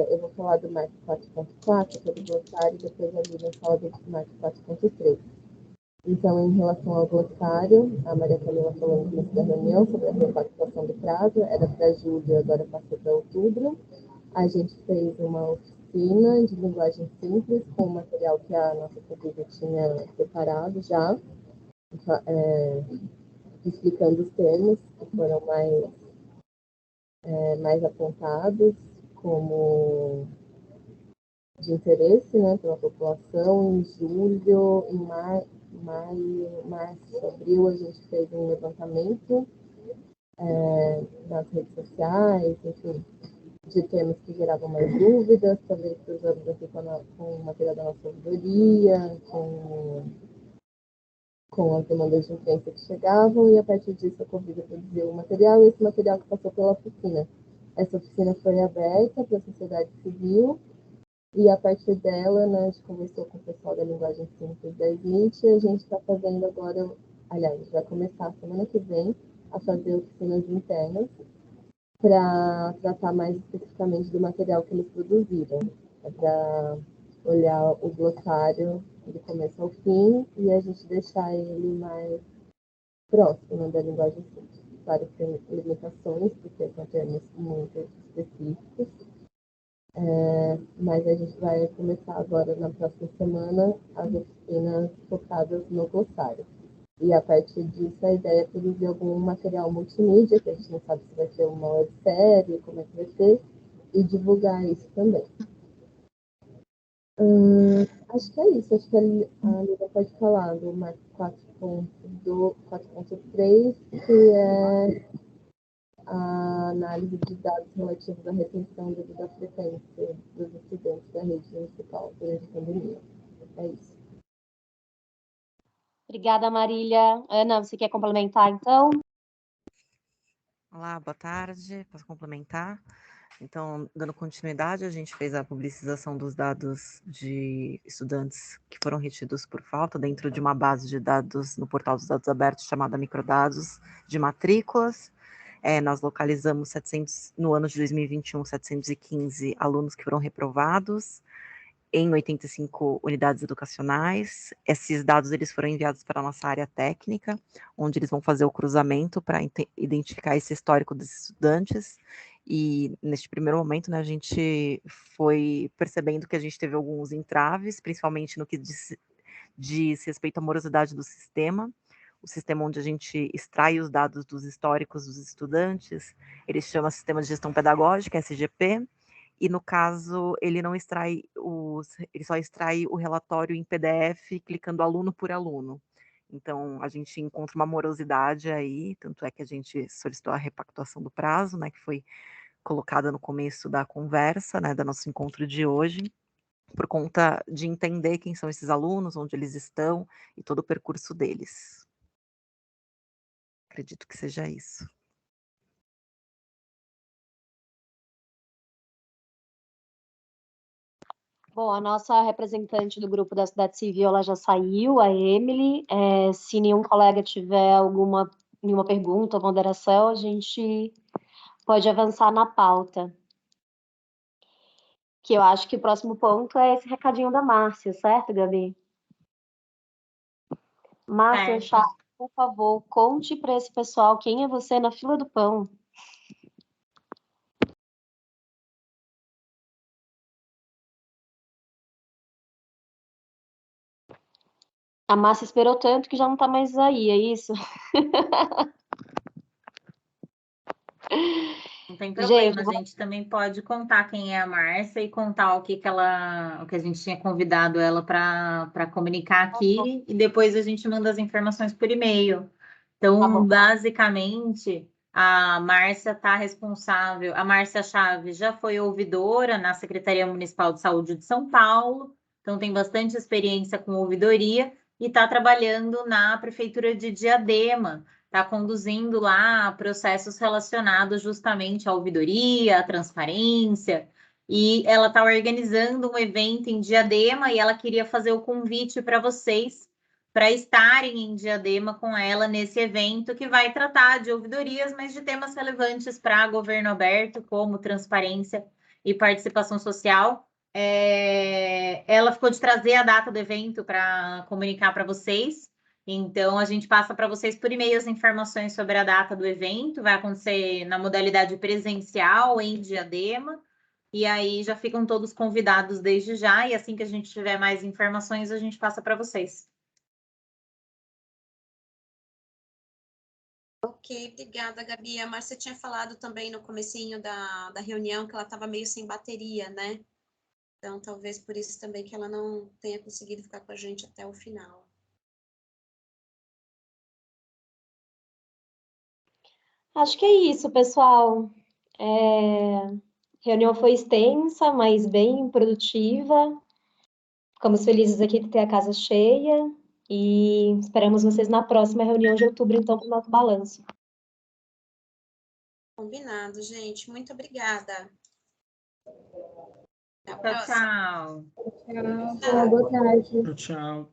Eu vou falar do marco 4.4, que é do glossário, e depois a Lívia fala do marco 4.3. Então, em relação ao glossário, a Maria Camila falou no começo da reunião sobre a repactuação do prazo, era para julho, agora passou para outubro. A gente fez uma oficina de linguagem simples, com o material que a nossa Covid tinha preparado já, explicando os termos que foram mais apontados como de interesse, né, pela população. Em julho, em maio, março, abril, a gente fez um levantamento nas redes sociais, enfim, de temas que geravam mais dúvidas, também cruzamos aqui com o material da nossa ouvidoria, com as demandas de imprensa que chegavam, e a partir disso a Covid produziu o material, e esse material que passou pela oficina. Essa oficina foi aberta para a sociedade civil, e a partir dela, né, a gente conversou com o pessoal da linguagem simples da SMIT, e a gente está fazendo agora, aliás, vai começar semana que vem a fazer oficinas internas para tratar mais especificamente do material que eles produziram, para olhar o glossário do começo ao fim e a gente deixar ele mais próximo da linguagem simples. Claro que tem limitações, porque são termos muito específicos, mas a gente vai começar agora, na próxima semana, as oficinas focadas no glossário. E a partir disso, a ideia é produzir algum material multimídia, que a gente não sabe se vai ser uma websérie, como é que vai ser, e divulgar isso também. Acho que é isso. Acho que a Lívia pode falar do marco 4.3, que é a análise de dados relativos à retenção devido à frequência dos estudantes da rede municipal durante a pandemia. É isso. Obrigada, Marília. Ana, você quer complementar, então? Olá, boa tarde. Posso complementar? Então, dando continuidade, a gente fez a publicização dos dados de estudantes que foram retidos por falta dentro de uma base de dados no portal dos dados abertos chamada Microdados de matrículas. Nós localizamos no ano de 2021, 715 alunos que foram reprovados em 85 unidades educacionais. Esses dados eles foram enviados para a nossa área técnica, onde eles vão fazer o cruzamento para identificar esse histórico dos estudantes. E neste primeiro momento, né, a gente foi percebendo que a gente teve alguns entraves, principalmente no que diz respeito à morosidade do sistema. O sistema onde a gente extrai os dados dos históricos dos estudantes, ele se chama Sistema de Gestão Pedagógica, SGP, e no caso ele não extrai ele só extrai o relatório em PDF clicando aluno por aluno. Então a gente encontra uma morosidade aí, tanto é que a gente solicitou a repactuação do prazo, né, que foi colocada no começo da conversa, né, do nosso encontro de hoje, por conta de entender quem são esses alunos, onde eles estão e todo o percurso deles. Acredito que seja isso. Bom, a nossa representante do grupo da Cidade Civil, ela já saiu, a Emily. Se nenhum colega tiver nenhuma pergunta ou ponderação, a gente pode avançar na pauta. Que eu acho que o próximo ponto é esse recadinho da Márcia, certo, Gabi? Márcia, por favor, conte para esse pessoal quem é você na fila do pão. A Márcia esperou tanto que já não está mais aí, é isso? Não tem problema, a gente também pode contar quem é a Márcia e contar o que a gente tinha convidado ela para comunicar aqui, e depois a gente manda as informações por e-mail. Então, basicamente, a Márcia está responsável, a Márcia Chaves já foi ouvidora na Secretaria Municipal de Saúde de São Paulo, então tem bastante experiência com ouvidoria e está trabalhando na Prefeitura de Diadema, está conduzindo lá processos relacionados justamente à ouvidoria, à transparência, e ela está organizando um evento em Diadema e ela queria fazer o convite para vocês, para estarem em Diadema com ela nesse evento que vai tratar de ouvidorias, mas de temas relevantes para governo aberto, como transparência e participação social. Ela ficou de trazer a data do evento para comunicar para vocês. Então, a gente passa para vocês por e-mail as informações sobre a data do evento. Vai acontecer na modalidade presencial em Diadema. E aí já ficam todos convidados desde já. E assim que a gente tiver mais informações, a gente passa para vocês. Ok, obrigada, Gabi. A Márcia tinha falado também no comecinho da reunião que ela estava meio sem bateria, né? Então, talvez por isso também que ela não tenha conseguido ficar com a gente até o final. Acho que é isso, pessoal. A reunião foi extensa, mas bem produtiva. Ficamos felizes aqui de ter a casa cheia e esperamos vocês na próxima reunião de outubro, então, para o nosso balanço. Combinado, gente. Muito obrigada. Até a Tchau, próxima. tchau. Tchau, boa tarde. Tchau, tchau.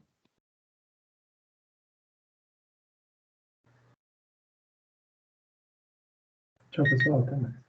Tchau, pessoal. Até mais.